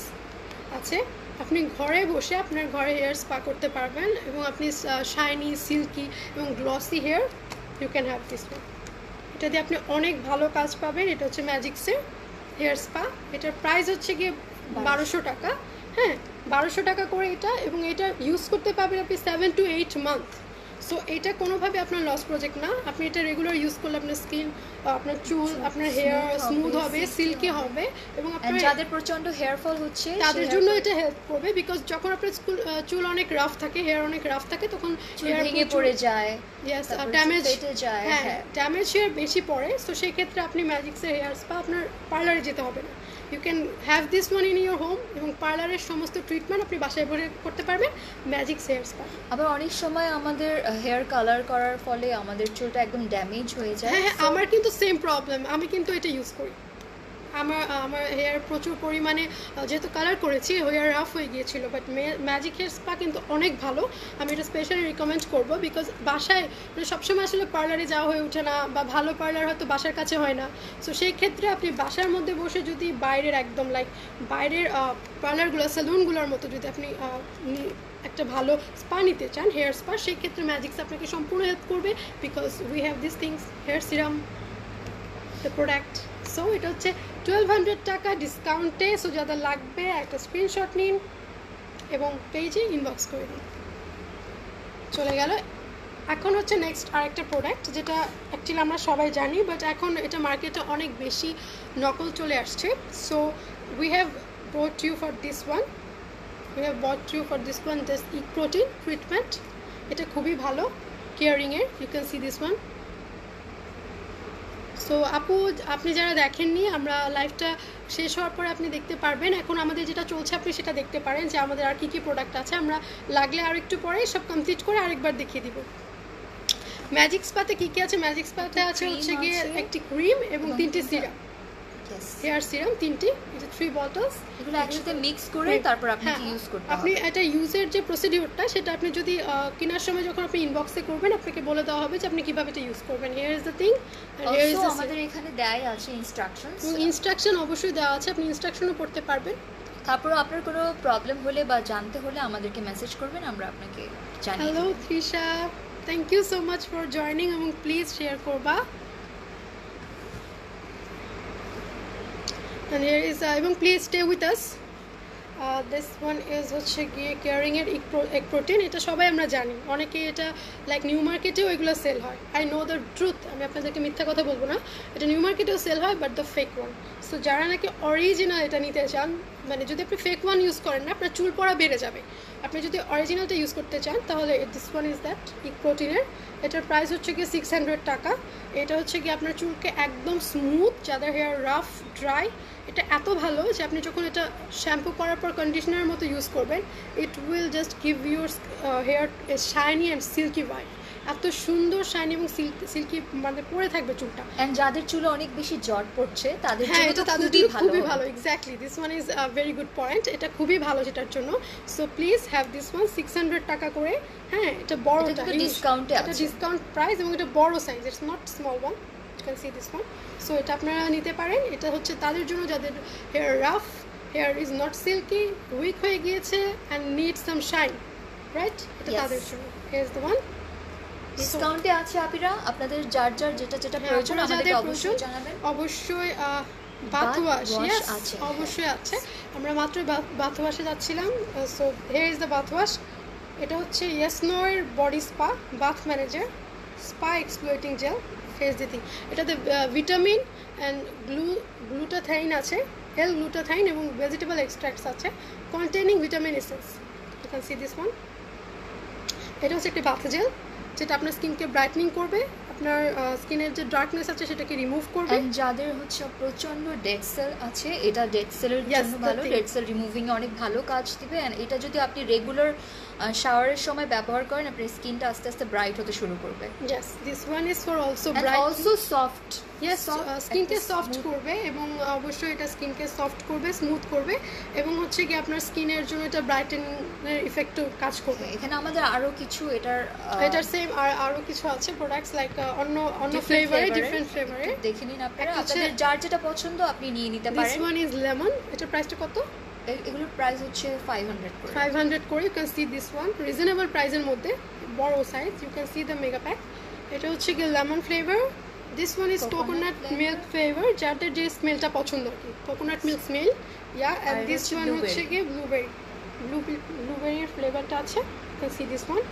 আছে। আপনি ঘরে বসে আপনার ঘরে হেয়ার স্পা করতে পারবেন এবং আপনি শাইনি, সিল্কি এবং glossy hair you can have this one. এটা দিয়ে আপনি অনেক ভালো কাজ পাবেন। এটা হচ্ছে ম্যাজিক্সের হেয়ার স্পা। এটার প্রাইস হচ্ছে গিয়ে 1200 টাকা। হ্যাঁ, 1200 টাকা করে এটা। এবং এটা ইউজ করতে পারবেন আপনি 7 to 8 month। সো এটা কোনোভাবে আপনার লস প্রজেক্ট না। আপনি এটা রেগুলার ইউজ করলে আপনার স্কিন, আপনার চুল, আপনার হেয়ার স্মুথ হবে, সিল্কি হবে এবং আপনার যাদের প্রচন্ড হেয়ার ফল হচ্ছে তাদের জন্য এটা হেল্প করবে। বিকজ যখন আপনার চুল অনেক রাফ থাকে, হেয়ার অনেক রাফ থাকে, তখন হেয়ার ভেঙে পড়ে যায়, ইয়েস, ড্যামেজ যায়, হ্যাঁ, ড্যামেজ হেয়ার বেশি পড়ে। সো সেই ক্ষেত্রে আপনি ম্যাজিক্সের হেয়ার স্পা আপনার পার্লারে যেতে হবে না। You can have this one in your home এবং পার্লারের সমস্ত ট্রিটমেন্ট আপনি বাসায় বসে করতে পারবেন ম্যাজিক্স হেয়ার স্পা। আবার অনেক সময় আমাদের হেয়ার কালার করার ফলে আমাদের চুলটা একদম ড্যামেজ হয়ে যায়। হ্যাঁ, আমার কিন্তু সেম প্রবলেম, আমি কিন্তু এটা ইউজ করি। আমার হেয়ার প্রচুর পরিমাণে যেহেতু কালার করেছি হেয়ার রাফ হয়ে গিয়েছিল, বাট ম্যাজিক হেয়ার স্পা কিন্তু অনেক ভালো। আমি এটা স্পেশালি রিকমেন্ড করবো বিকজ বাসায় মানে সবসময় আসলে পার্লারে যাওয়া হয়ে ওঠে না বা ভালো পার্লার হয়তো বাসার কাছে হয় না। সো সেই ক্ষেত্রে আপনি বাসার মধ্যে বসে যদি বাইরের একদম লাইক বাইরের পার্লারগুলো, সেলুনগুলোর মতো যদি আপনি একটা ভালো স্পা নিতে চান, হেয়ার স্পা, সেই ক্ষেত্রে ম্যাজিক্স আপনাকে সম্পূর্ণ হেল্প করবে because we have this things, hair serum, the product. So এটা হচ্ছে 1200 টাকা ডিসকাউন্টে। সো যাদের লাগবে একটা স্ক্রিনশট নিন এবং পেজে ইনবক্স করে দিন। চলে গেল। এখন হচ্ছে নেক্সট আরেকটা প্রোডাক্ট যেটা অ্যাকচুয়ালি আমরা সবাই জানি, বাট এখন এটা মার্কেটে অনেক বেশি নকল চলে আসছে। So we have brought you for this one, this E protein treatment. এটা খুবই ভালো কেয়ারিংয়ের। You can see this one. So আপু, আপনি যারা দেখেননি, আমরা লাইভটা শেষ হওয়ার পরে আপনি দেখতে পারবেন। এখন আমাদের যেটা চলছে আপনি সেটা দেখতে পারেন যে আমাদের আর কী কী প্রোডাক্ট আছে। আমরা লাগলে আর একটু পরে সব কমপ্লিট করে আরেকবার দেখিয়ে দিব। ম্যাজিক স্পাতে কী কী আছে? ম্যাজিক স্পাতে আছে হচ্ছে গিয়ে একটি ক্রিম এবং 3টি সিরাম। হেয়ার সিরাম 3টি, এই যে 3 বটলস, এগুলো একসাথে মিক্স করে তারপর আপনাকে ইউজ করতে হবে। আপনি এটা ইউজের যে প্রসিডিউরটা সেটা আপনি যদি কেনার সময় যখন আপনি ইনবক্সে করবেন আপনাকে বলে দেওয়া হবে যে আপনি কিভাবে এটা ইউজ করবেন। Here is the thing, here is আমাদের এখানে দেয়াই আছে ইনস্ট্রাকশনস, ইনস্ট্রাকশন অবশ্যই দেওয়া আছে, আপনি ইনস্ট্রাকশনও পড়তে পারবেন। তারপর আপনার কোনো প্রবলেম হলে বা জানতে হলে আমাদেরকে মেসেজ করবেন, আমরা আপনাকে জানিয়ে দেব। Hello Trisha, thank you so much for joining, এবং প্লিজ শেয়ার করবা। And here is এবং please stay with us. This one is হচ্ছে গিয়ে কেয়ারিংয়ের এক প্রোটিন, এটা সবাই আমরা জানি, অনেকে এটা লাইক নিউ মার্কেটেও এগুলো সেল হয়। আই নো দ্য ট্রুথ, আমি আপনাদেরকে মিথ্যা কথা বলবো না, এটা নিউ মার্কেটেও সেল হয়, but the fake one. So যারা নাকি অরিজিনাল এটা নিতে চান, মানে যদি আপনি ফেক ওয়ান ইউজ করেন না আপনার চুল পড়া বেড়ে যাবে, আপনি যদি অরিজিনালটা ইউজ করতে চান তাহলে দিস ওয়ান ইজ দ্যাট ইক প্রোটিনের। এটার প্রাইস হচ্ছে গিয়ে 600 টাকা। এটা হচ্ছে গিয়ে আপনার চুলকে একদম স্মুথ, যাদের হেয়ার রাফ ড্রাই, এটা এত ভালো যে আপনি যখন এটা শ্যাম্পু করার পর কন্ডিশনারের মতো ইউজ করবেন, it will just give your hair shiny and silky white, এত সুন্দর শাইনি এবং সিল্কি মানে পরে থাকবে চুলটা। এন্ড যাদের চুলে অনেক বেশি জট পড়ছে তাদের জন্য তো খুবই ভালো। Exactly, this one is a very good point, এটা খুবই ভালো যেটার জন্য। So please have this one, 600 টাকা করে। হ্যাঁ, এটা বড়টা ডিসকাউন্টে আছে, এটা ডিসকাউন্ট প্রাইস, এবং এটা বড় size, it's not small one, you can see this one. So এটা আপনারা নিতে পারেন। এটা হচ্ছে তাদের জন্য যাদের hair rough, hair is not silky, weak হয়ে গিয়েছে and need some shine, right? এটা তাদের জন্য। হিয়ার ইজ দ্য ওয়ান, ডিসকাউন্টে আছে আপিরা, আপনাদের যার যার যেটা যেটা প্রয়োজন আমাদেরকে অবশ্যই জানাবেন। অবশ্যই বাথ ওয়াশ, আছে অবশ্যই আছে, আমরা মাত্র বাথ ওয়াশে যাচ্ছিলাম। So here is the bath wash. এটা হচ্ছে ইয়েসনোয়ের body spa bath manager spa exfoliating gel face দিতি। এটাতে ভিটামিন অ্যান্ড গ্লুটাথাইন আছে, L-গ্লুটাথাইন, এবং ভেজিটেবল এক্সট্রাক্টস আছে containing vitamin essence. You can see this one. এটা হচ্ছে একটি বাথ জেল যেটা আপনার স্কিনকে ব্রাইটনিং করবে, আপনার স্কিনের যে ডার্কনেস আছে সেটাকে রিমুভ করবে। এন্ড যাদের হচ্ছে প্রচন্ড ডেড সেল আছে, এটা ডেড সেলের জন্য ভালো, ডেড সেল রিমুভিং এ অনেক ভালো কাজ দিবে। এন্ড এটা যদি আপনি রেগুলার শাওয়ারের সময় ব্যবহার করেন, আপনার স্কিনটা আস্তে আস্তে ব্রাইট হতে শুরু করবে। Yes, this one is for also bright, also soft. Yes, স্কিনকে সফট করবে, এবং অবশ্যই এটা স্কিনকে সফট করবে, স্মুথ করবে, এবং হচ্ছে কি আপনার স্কিনের জন্য এটা ব্রাইটেনের ইফেক্টও কাজ করবে। এখানে আমাদের আরো কিছু এটার সেম আরো কিছু আছে প্রোডাক্টস, লাইক অন্য ফ্লেভারে, ডিফারেন্ট ফ্লেভারে। দেখে নিন আপনারা, আপনাদের যার যেটা পছন্দ আপনি নিয়ে নিতে পারেন। This one is lemon. এটার প্রাইসটা কত? এগুলোর প্রাইস হচ্ছে 500 করে। 500 করে। You can see this one, reasonable প্রাইসের মধ্যে, বড় size. You can see the mega pack. এটা হচ্ছে কি lemon flavour. This one is coconut milk flavour, যাদের যে স্মেলটা পছন্দ আর কি, coconut milk smell. Yeah, and this one হচ্ছে কি ব্লুবেরির ফ্লেভারটা আছে। You can see this one.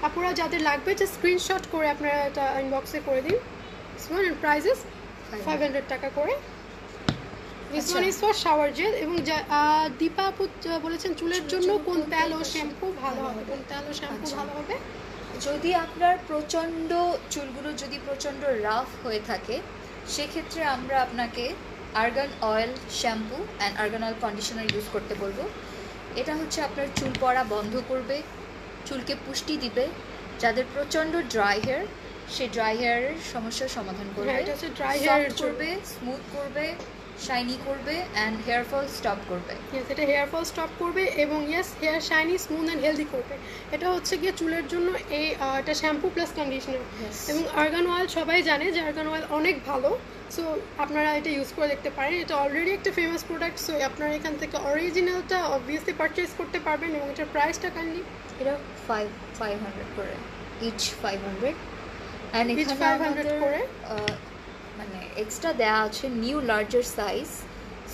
আপনারা যাদের লাগবে যে স্ক্রিনশট করে আপনারা এটা ইনবক্সে করে দিন। দিস ওয়ান এন্ড প্রাইসেস 500 টাকা করে। This one is for shower gel. এবং দীপা আপু বলেছেন চুলের জন্য কোন তেল ও শ্যাম্পু ভালো হবে, কোন তেল ও শ্যাম্পু ভালো হবে? যদি আপনার চুলগুলো যদি প্রচণ্ড রাফ হয়ে থাকে, সেক্ষেত্রে আমরা আপনাকে argan oil shampoo and argan oil conditioner use করতে বলবো। এটা হচ্ছে আপনার চুল পড়া বন্ধ করবে, চুলকে পুষ্টি দিবে। যাদের প্রচণ্ড ড্রাই হেয়ার, সেই ড্রাই হেয়ারের সমস্যার সমাধান করবে, করবে, স্মুথ করবে, শাইনি করবে, অ্যান্ড হেয়ার ফল স্টপ করবে। এটা হেয়ার ফল স্টপ করবে, এবং yes, hair shiny, smooth and healthy করবে। এটা হচ্ছে গিয়ে চুলের জন্য এটা শ্যাম্পু প্লাস কন্ডিশনার। এবং আর্গান অয়েল সবাই জানে যে আর্গান অয়েল অনেক ভালো। সো আপনারা এটা ইউজ করে দেখতে পারেন, এটা অলরেডি একটা ফেমাস প্রোডাক্ট। সো আপনারা এখান থেকে অরিজিনালটা অবভিয়াসলি পারচেজ করতে পারবেন। এবং এটার প্রাইসটা কাইন্ডলি এটা 500 করে, ইচ 500, অ্যান্ড এখানে 500 করে মানে এক্সট্রা দেওয়া আছে নিউ লার্জার সাইজ।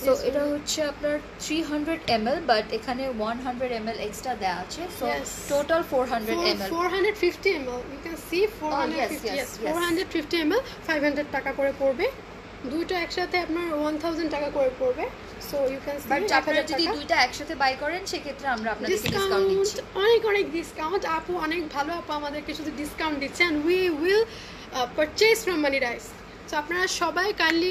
সো এটা হচ্ছে আপনার 300 ml, বাট এখানে 100 ml এক্সট্রা দেওয়া আছে। So total 400 ml, 450 ml। You can see 450 ml 500 টাকা করে পড়বে। দুইটা একসাথে আপনার 1000 টাকা করে পড়বে। So you can see, but আপনারা যদি দুইটা একসাথে বাই করেন সেক্ষেত্রে আমরা আপনাদেরকে ডিসকাউন্ট দিচ্ছি, অনেক ডিসকাউন্ট। আপু অনেক ভালো, আপু আমাদেরকে শুধু ডিসকাউন্ট দিচ্ছে, and we will purchase from money rice. So আপনারা সবাই কাইন্ডলি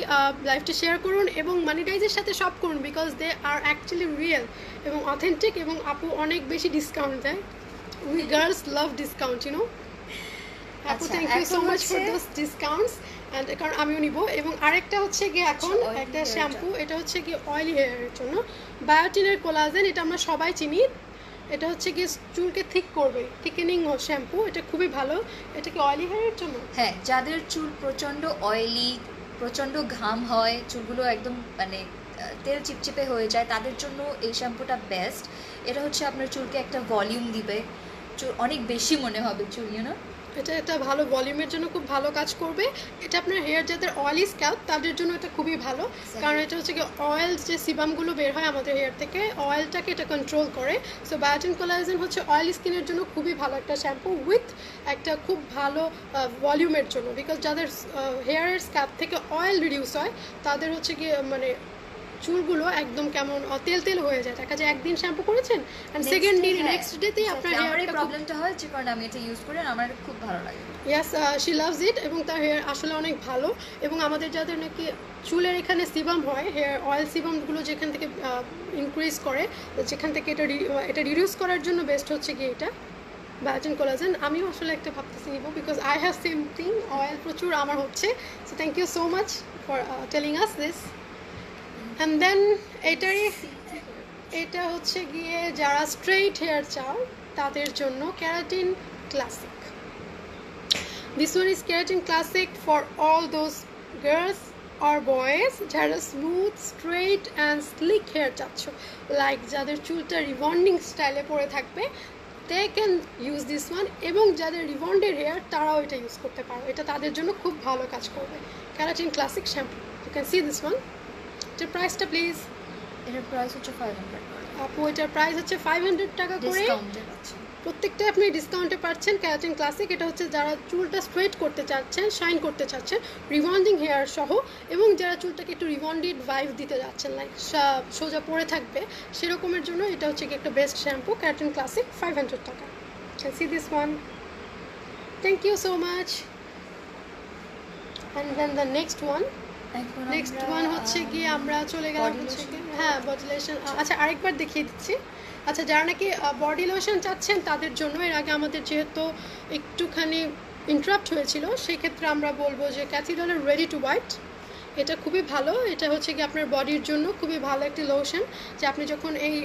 লাইভটা শেয়ার করুন এবং মানি রাইজের সাথে শপ করুন, because they are actually real এবং অথেন্টিক, এবং আপু অনেক বেশি ডিসকাউন্ট দেয়। We girls love discount, you know. আপু, thank you so much for those discounts. And কারণ আমিও নিব। এবং আরেকটা হচ্ছে গিয়ে এখন একটা শ্যাম্পু, এটা হচ্ছে গিয়ে অয়েলি হেয়ারের জন্য, বায়োটিনের কোলাজেন। এটা আমরা সবাই চিনি। এটা হচ্ছে গিয়ে চুলকে থিক করবে, থিকেনিং শ্যাম্পু। এটা খুবই ভালো। এটা কি অয়েলি হেয়ারের জন্য? হ্যাঁ, যাদের চুল প্রচণ্ড অয়েলি, প্রচণ্ড ঘাম হয়, চুলগুলো একদম মানে তেল চিপচিপে হয়ে যায়, তাদের জন্য এই শ্যাম্পুটা বেস্ট। এটা হচ্ছে আপনার চুলকে একটা ভলিউম দিবে, চুল অনেক বেশি মনে হবে চুল, ইউনো। এটা একটা ভালো ভলিউমের জন্য খুব ভালো কাজ করবে। এটা আপনার হেয়ার যাদের অয়েলি স্ক্যাল্প তাদের জন্য এটা খুবই ভালো, কারণ এটা হচ্ছে কি অয়েল যে সিবামগুলো বের হয় আমাদের হেয়ার থেকে, অয়েলটাকে এটা কন্ট্রোল করে। সো বায়োটিন কোলাজেন হচ্ছে অয়েলি স্কিনের জন্য খুবই ভালো একটা শ্যাম্পু উইথ একটা খুব ভালো ভলিউমের জন্য। বিকজ যাদের হেয়ারের স্ক্যাল্প থেকে অয়েল রিডিউস হয় তাদের হচ্ছে কি মানে চুলগুলো একদম কেমন তেল তেল হয়ে যায়, দেখা যায় একদিন শ্যাম্পু করেছেন এন্ড সেকেন্ড ডে নেক্সট ডেতেই আপনার হেয়ারের প্রবলেমটা হয়, যে কারণে আমি এটা ইউজ করি, আমার খুব ভালো লাগে। ইয়েস, শি লাভস ইট। এবং তার হেয়ার আসলে অনেক ভালো। এবং আমাদের যাদের নাকি চুলের এখানে সিবাম হয়, হেয়ার অয়েল সিবামগুলো যেখান থেকে ইনক্রিজ করে, যেখান থেকে এটা রিডিউস করার জন্য বেস্ট হচ্ছে কি এটা বায়োটিন কোলাজেন। আমিও আসলে একটা ভাবতেছি নিব, because I have same thing, oil প্রচুর আমার হচ্ছে। So thank you so much for telling us this. And then এটা হচ্ছে গিয়ে যারা স্ট্রেইট হেয়ার চাও তাদের জন্য keratin classic. This one is keratin classic for all those girls আর বয়েজ যারা smooth straight and sleek hair চাচ্ছ, লাইক যাদের চুলটা রিবন্ডিং স্টাইলে পরে থাকবে, they can use this one. এবং যাদের রিবন্ডেড হেয়ার তারাও এটা ইউজ করতে পারো, এটা তাদের জন্য খুব ভালো কাজ করবে। Keratin classic shampoo, you can see this one. এটার প্রাইসটা প্লিজ। এটার প্রাইস হচ্ছে 500 আপু, এটার প্রাইস হচ্ছে 500 টাকা করে। প্রত্যেকটা আপনি ডিসকাউন্টে পাচ্ছেন কেরাটিন ক্লাসিক। এটা হচ্ছে যারা চুলটা স্ট্রেট করতে চাচ্ছেন, শাইন করতে চাচ্ছেন, রিবন্ডিং হেয়ার সহ, এবং যারা চুলটাকে একটু রিবন্ডেড ভাইব দিতে যাচ্ছেন, লাইক সোজা পড়ে থাকবে, সেরকমের জন্য এটা হচ্ছে কি একটা বেস্ট শ্যাম্পু। কেরাটিন ক্লাসিক 500 টাকা। Can see this one. Thank you so much. And then the next one হচ্ছে গিয়ে আমরা চলে গেলাম হচ্ছে কি, হ্যাঁ, বডি লোশন। আচ্ছা, আরেকবার দেখিয়ে দিচ্ছি। আচ্ছা, যারা নাকি বডি লোশন চাচ্ছেন তাদের জন্য, এর আগে আমাদের যেহেতু একটুখানি ইন্টারাপ্ট হয়েছিল, সেক্ষেত্রে আমরা বলবো যে ক্যাথিড্রালের রেডি টু হোয়াইট। এটা খুবই ভালো। এটা হচ্ছে কি আপনার বডির জন্য খুবই ভালো একটি লোশন, যে আপনি যখন এই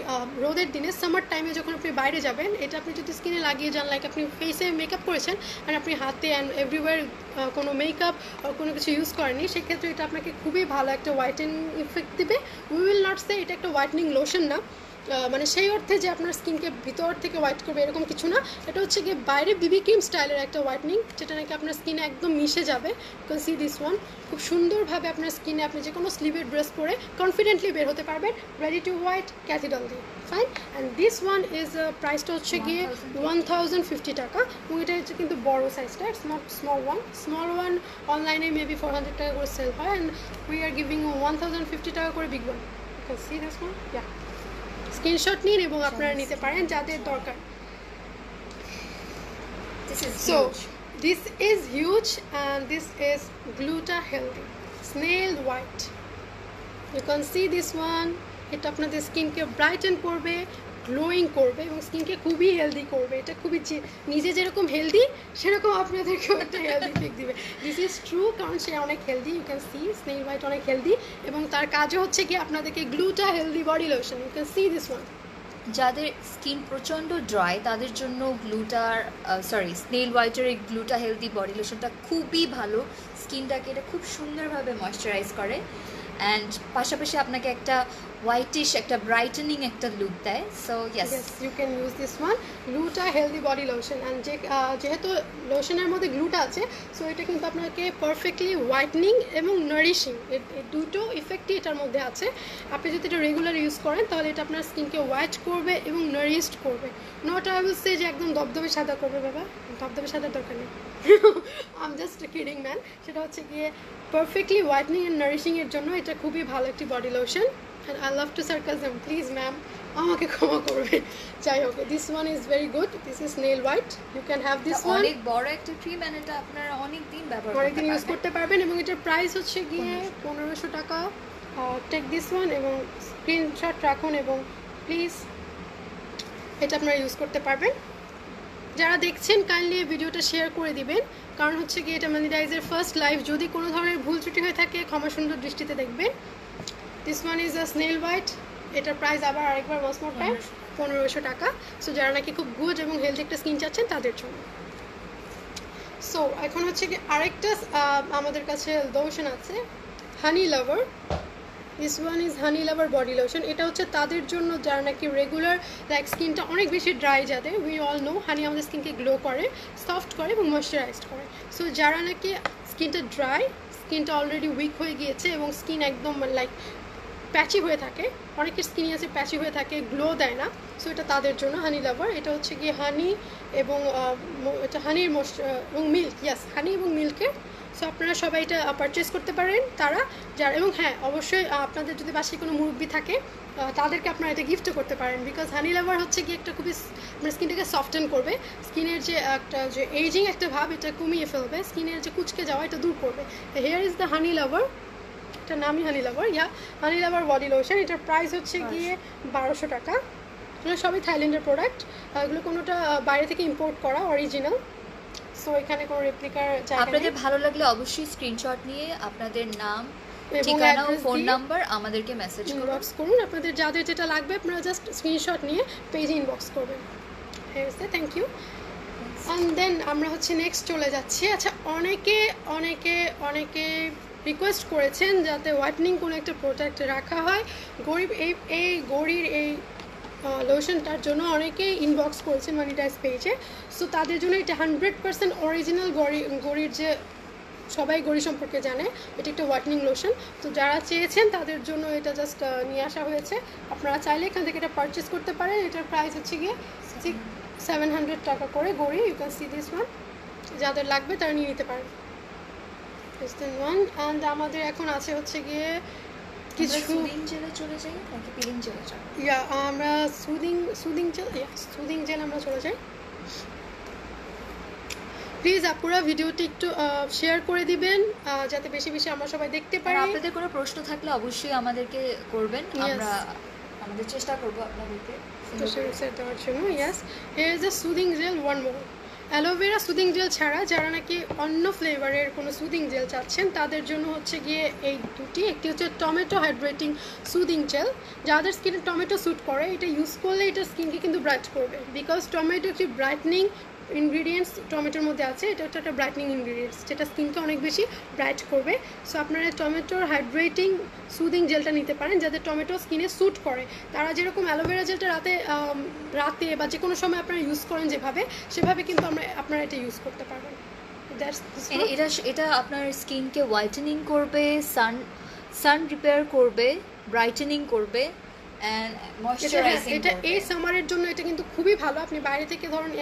রোদের দিনে, সামার টাইমে যখন আপনি বাইরে যাবেন, এটা আপনি যদি স্কিনে লাগিয়ে যান, লাইক আপনি ফেসে মেকআপ করেছেন আর আপনি হাতে অ্যান্ড এভরিওয়্যার কোনো মেকআপ কোনো কিছু ইউজ করেনি, সেক্ষেত্রে এটা আপনাকে খুবই ভালো একটা হোয়াইটেনিং ইফেক্ট দিবে। উই উইল নট সে এটা একটা হোয়াইটেনিং লোশন না, মানে সেই অর্থে যে আপনার স্কিনকে ভিতর থেকে হোয়াইট করবে এরকম কিছু না। এটা হচ্ছে গিয়ে বাইরে বিবি ক্রিম স্টাইলের একটা হোয়াইটনিং, যেটা নাকি আপনার স্কিনে একদম মিশে যাবে। Can see this one. খুব সুন্দরভাবে আপনার স্কিনে আপনি যে কোনো স্লিভের ড্রেস পরে কনফিডেন্টলি বের হতে পারবেন, রেডি টু হোয়াইট ক্যাথিড্রাল দিয়ে। Fine. And this one is প্রাইসটা হচ্ছে গিয়ে 1050 টাকা। এবং এটা হচ্ছে কিন্তু বড়ো সাইজটা, it's not small one. Small one অনলাইনে মেবি 400 টাকা করে সেল হয়, অ্যান্ড উই আর গিভিং 1050 টাকা করে big one. You can see this one. Yeah, screenshot নিন এবং আপনারা নিতে পারেন যাদের দরকার। So this is huge and this is Gluta Healthy Snail White. You can see this one. এটা আপনাদের স্কিনকে ব্রাইটেন করবে, গ্লোয়িং করবে এবং স্কিনকে খুবই হেলদি করবে। এটা খুবই নিজে যেরকম হেলদি সেরকম আপনাদেরকেও একটা হেলদি পিক দিবে। দিস ইজ ট্রু, কারণ সে অনেক healthy. You can see snail white অনেক হেলদি, এবং তার কাজও হচ্ছে কি আপনাদেরকে gluta healthy body lotion. You can see this one. যাদের স্কিন প্রচণ্ড ড্রাই তাদের জন্য স্নেল হোয়াইটের এই গ্লুটা হেলদি বডি লোশনটা খুবই ভালো। স্কিনটাকে এটা খুব সুন্দরভাবে ময়শ্চারাইজ করে, অ্যান্ড পাশাপাশি আপনাকে একটা হোয়াইটিশ, একটা ব্রাইটেনিং একটা লুক দেয়। So yes, you can use this one, gluta healthy body lotion. And যেহেতু লোশনের মধ্যে গ্লুটা আছে, সো এটা কিন্তু আপনাকে পারফেক্টলি হোয়াইটনিং এবং নারিশিং, এই দুটো ইফেক্টই এটার মধ্যে আছে। আপনি যদি এটা রেগুলার ইউজ করেন তাহলে এটা আপনার স্কিনকে হোয়াইট করবে এবং নারিশড করবে। নট আই উইল সে যে একদম দবদবে সাদা করবে, বাবা দবদবে সাদার দরকার নেই, I am just kidding man. সেটা হচ্ছে গিয়ে পারফেক্টলি হোয়াইটনিং অ্যান্ড নারিশিংয়ের জন্য এটা খুবই ভালো একটি body lotion. And I love to sarcasm, please ma'am, আমাকে ক্ষমা করবে। যাই হোক, this one is very good. This is nail white. You can have this one. অনেক বড় একটা ক্রিম, এন্ড এটা আপনারা অনেক দিন ব্যবহার করতে পারবেন, ইউজ করতে পারবেন। এবং এটার প্রাইস হচ্ছে গিয়ে 1500 টাকা। টেক দিস ওয়ান এবং স্ক্রিনশট রাখুন এবং প্লিজ এটা আপনারা ইউজ করতে পারবেন। যারা দেখছেন কাইন্ডলি এই ভিডিওটা শেয়ার করে দিবেন, কারণ হচ্ছে কি এটা মানিটাইজের ফার্স্ট লাইভ, যদি কোনো ধরনের ভুল ত্রুটি হয়ে থাকে ক্ষমা সুন্দর দৃষ্টিতে দেখবেন। This one is a snail white, এটার প্রাইস আবার আরেকবার ওয়ান্স মোর টাইম 1500 টাকা। সো যারা নাকি খুব গুড এবং হেলদি একটা স্কিন চাচ্ছেন তাদের জন্য। সো এখন হচ্ছে কি আরেকটা আমাদের কাছে লোশন আছে, honey lover. This one is honey lover body lotion. এটা হচ্ছে তাদের জন্য যারা নাকি রেগুলার লাইক স্কিনটা অনেক বেশি ড্রাই, যাদের উই অল নো হানি আমাদের স্কিনকে গ্লো করে, সফট করে এবং ময়শ্চারাইজড করে। সো যারা নাকি স্কিনটা ড্রাই, স্কিনটা অলরেডি উইক হয়ে গিয়েছে এবং স্কিন একদম লাইক প্যাচি হয়ে থাকে, অনেকের স্কিনই আছে প্যাচি হয়ে থাকে, গ্লো দেয় না, সো এটা তাদের জন্য হানি লাভার। এটা হচ্ছে গিয়ে হানি এবং এটা হানির এবং মিল্ক, ইয়াস হানি এবং মিল্কের। সো আপনারা সবাই এটা পারচেস করতে পারেন তারা যারা, এবং হ্যাঁ অবশ্যই আপনাদের যদি বাসায় কোনো মুরব্বি থাকে তাদেরকে আপনারা এটা গিফটও করতে পারেন, বিকজ হানি লাভার হচ্ছে গিয়ে একটা খুবই আপনার স্কিনটাকে সফটেন করবে, স্কিনের যে একটা যে এইজিং একটা ভাব এটা কমিয়ে ফেলবে, স্কিনের যে কুচকে যাওয়া এটা দূর করবে। হেয়ার ইজ দ্য হানি লাভার, এটার নামই হানি লাভার, হানি লাভার বডি লোশন। এটার প্রাইস হচ্ছে গিয়ে 1200 টাকা। এগুলো সবই থাইল্যান্ডের প্রোডাক্ট, এগুলো কোনোটা বাইরে থেকে ইম্পোর্ট করা অরিজিনাল। সো এখানে কোনো রেপ্লিকার জায়গা নেই। আপনাদের ভালো লাগলে অবশ্যই স্ক্রিনশট নিয়ে আপনাদের নাম, ঠিকানা ও ফোন নাম্বার আমাদেরকে মেসেজ ইনবক্স করুন। আপনাদের যাদের যেটা লাগবে আপনারা জাস্ট স্ক্রিনশট নিয়ে পেজে ইনবক্স করবেন। Thank you. অ্যান্ড দেন আমরা হচ্ছে নেক্সট চলে যাচ্ছি। আচ্ছা, অনেকে অনেকে অনেকে রিকোয়েস্ট করেছেন যাতে হোয়াইটনিং কোনো একটা প্রোডাক্ট রাখা হয়। গরিব এই গড়ির এই লোশনটার জন্য অনেকেই ইনবক্স করেছেন মানিটাইজ পেজে। সো তাদের জন্য এটা 100% অরিজিনাল গড়ির যে সবাই গড়ি সম্পর্কে জানে, এটা একটা হোয়াইটনিং লোশন। তো যারা চেয়েছেন তাদের জন্য এটা জাস্ট নিয়ে আসা হয়েছে। আপনারা চাইলে এখান থেকে এটা পারচেস করতে পারেন। এটার প্রাইস হচ্ছে গিয়ে 700 টাকা করে গড়ি। You can see this one, যাদের লাগবে তারা নিয়ে নিতে পারেন। ওয়ান অ্যান্ড আমাদের এখন আছে হচ্ছে গিয়ে কিছু সুদিং জেলে চলে যাই নাকি পিলিং জেলে যাই? আমরা সুদিং জেল আমরা চলে যাই। প্লিজ আপুরা ভিডিওটি একটু শেয়ার করে দিবেন যাতে বেশি বেশি আমরা সবাই দেখতে পারি। আপনাদের কোনো প্রশ্ন থাকলে অবশ্যই আমাদেরকে করবেন, আমরা আমাদের চেষ্টা করব আপনাদেরকে দেওয়ার জন্য। Yes, here is a soothing gel one more. Aloe vera soothing gel ছাড়া যারা নাকি অন্য ফ্লেভারের কোনো সুদিং জেল চাচ্ছেন তাদের জন্য হচ্ছে গিয়ে এই দুটি। একটি হচ্ছে টমেটো হাইড্রেটিং সুদিং জেল, যাদের স্কিনে টমেটো স্যুট করে এটা ইউজ করলে এটা স্কিনকে কিন্তু ব্রাইট করবে, বিকজ টমেটো একটি ব্রাইটনিং ইনগ্রিডিয়েন্টস টমেটোর মধ্যে আছে। এটা হচ্ছে একটা ব্রাইটনিং ইনগ্রিডিয়েন্টস যেটা স্কিনকে অনেক বেশি ব্রাইট করবে। সো আপনারা টমেটোর হাইড্রেটিং সুদিং জেলটা নিতে পারেন যাদের টমেটো স্কিনে স্যুট করে। তারা যেরকম অ্যালোভেরা জেলটা রাতে বা যে কোনো সময় আপনারা ইউজ করেন যেভাবে, সেভাবে কিন্তু আপনারা এটা ইউজ করতে পারবেন। এটা আপনার স্কিনকে হোয়াইটেনিং করবে, সান রিপেয়ার করবে, ব্রাইটেনিং করবে, এটা এই সামারের জন্য এটা কিন্তু খুবই ভালো। আপনি বাইরে থেকে ধরুন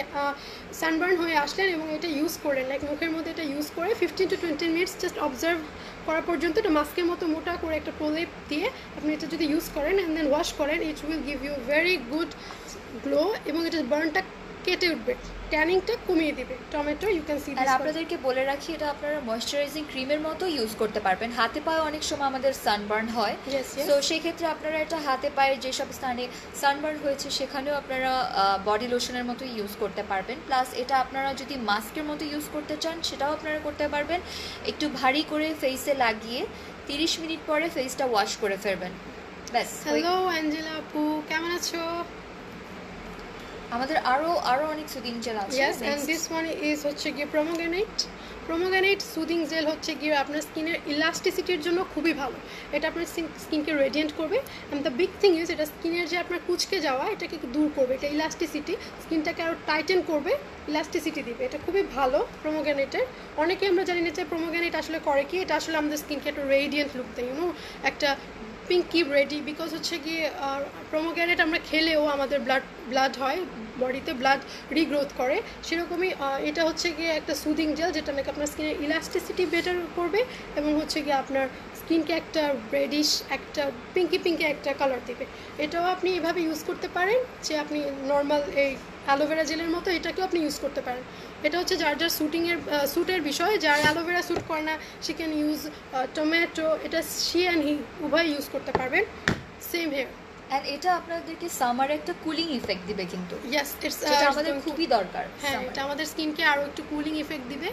সানবার্ন হয়ে আসলেন এবং এটা ইউজ করেন, লাইক মুখের মধ্যে এটা ইউজ করে 15 to 20 মিনিটস জাস্ট অবজার্ভ করা পর্যন্ত এটা মাস্কের মতো মোটা করে একটা প্রলেপ দিয়ে আপনি এটা যদি ইউজ করেন অ্যান্ড দেন ওয়াশ করেন, it will give you very good glow এবং এটা বার্নটা কেটে উঠবে, ট্যানিংটা কমিয়ে দিবে tomato. You can see this. আর আপনাদেরকে বলে রাখি এটা আপনারা ময়শ্চারাইজিং ক্রিমের মতো ইউজ করতে পারবেন। হাতে পায়ে অনেক সময় আমাদের সানবার্ন হয়, তো সেই ক্ষেত্রে আপনারা এটা হাতে পায়ে যেসব স্থানে সানবার্ন হয়েছে সেখানেও আপনারা বডি লোশনের মতো ইউজ করতে পারবেন। প্লাস এটা আপনারা যদি মাস্কের মতো ইউজ করতে চান সেটাও আপনারা করতে পারবেন। একটু ভারী করে ফেসে লাগিয়ে 30 মিনিট পরে ফেসটা ওয়াশ করে ফেলবেন, ব্যাস। হ্যালো অ্যাঞ্জেলা আপু, কেমন আছো? আমাদের আরো অনেক সুদিং জেল আছে। Yes, and this one is হচ্ছে গিয়ে প্রোমোগ্রানেট সুদিং জেল হচ্ছে গিয়ে আপনার স্কিনের ইলাস্টিসিটির জন্য খুবই ভালো। এটা আপনার স্কিনকে রেডিয়েন্ট করবে and the big thing is এটা স্কিনের যে আপনার কুচকে যাওয়া এটাকে দূর করবে। এটা ইলাস্টিসিটি, স্কিনটাকে আরও টাইটেন করবে, ইলাস্টিসিটি দিবে। এটা খুবই ভালো প্রোমোগ্রানেটের। অনেকে আমরা জানি না যে প্রোমোগ্রানেট আসলে করে কি, এটা আসলে আমাদের স্কিনকে একটা রেডিয়েন্ট লুক দেয়, একটা পিঙ্কি রেডি, বিকজ হচ্ছে গিয়ে প্রোমোগ্রানেট আমরা খেলেও আমাদের ব্লাড হয় বডিতে, ব্লাড রিগ্রোথ করে। সেরকমই এটা হচ্ছে গিয়ে একটা সুদিং জেল যেটা নাকি আপনার স্কিনের ইলাস্টিসিটি বেটার করবে এবং হচ্ছে গিয়ে আপনার স্কিনকে একটা রেডিশ, একটা পিঙ্কি একটা কালার দেবে। এটাও আপনি এভাবে ইউজ করতে পারেন যে আপনি নর্মাল এই অ্যালোভেরা জেলের মতো এটাকেও আপনি ইউজ করতে পারেন। এটা হচ্ছে যার স্যুটের বিষয়। যার অ্যালোভেরা স্যুট করে না সে ক্যান ইউজ টমেটো, এটা শি অ্যান্ড হি উভয় ইউজ করতে পারবেন। সেম হেয়ার এন্ড এটা আপনাদেরকে সামারে একটা কুলিং ইফেক্ট দিবে কিন্তু ইয়েস ইটস যেটা আমাদের খুবই দরকার হ্যাঁ এটা আমাদের স্কিনকে আরো একটু কুলিং ইফেক্ট দিবে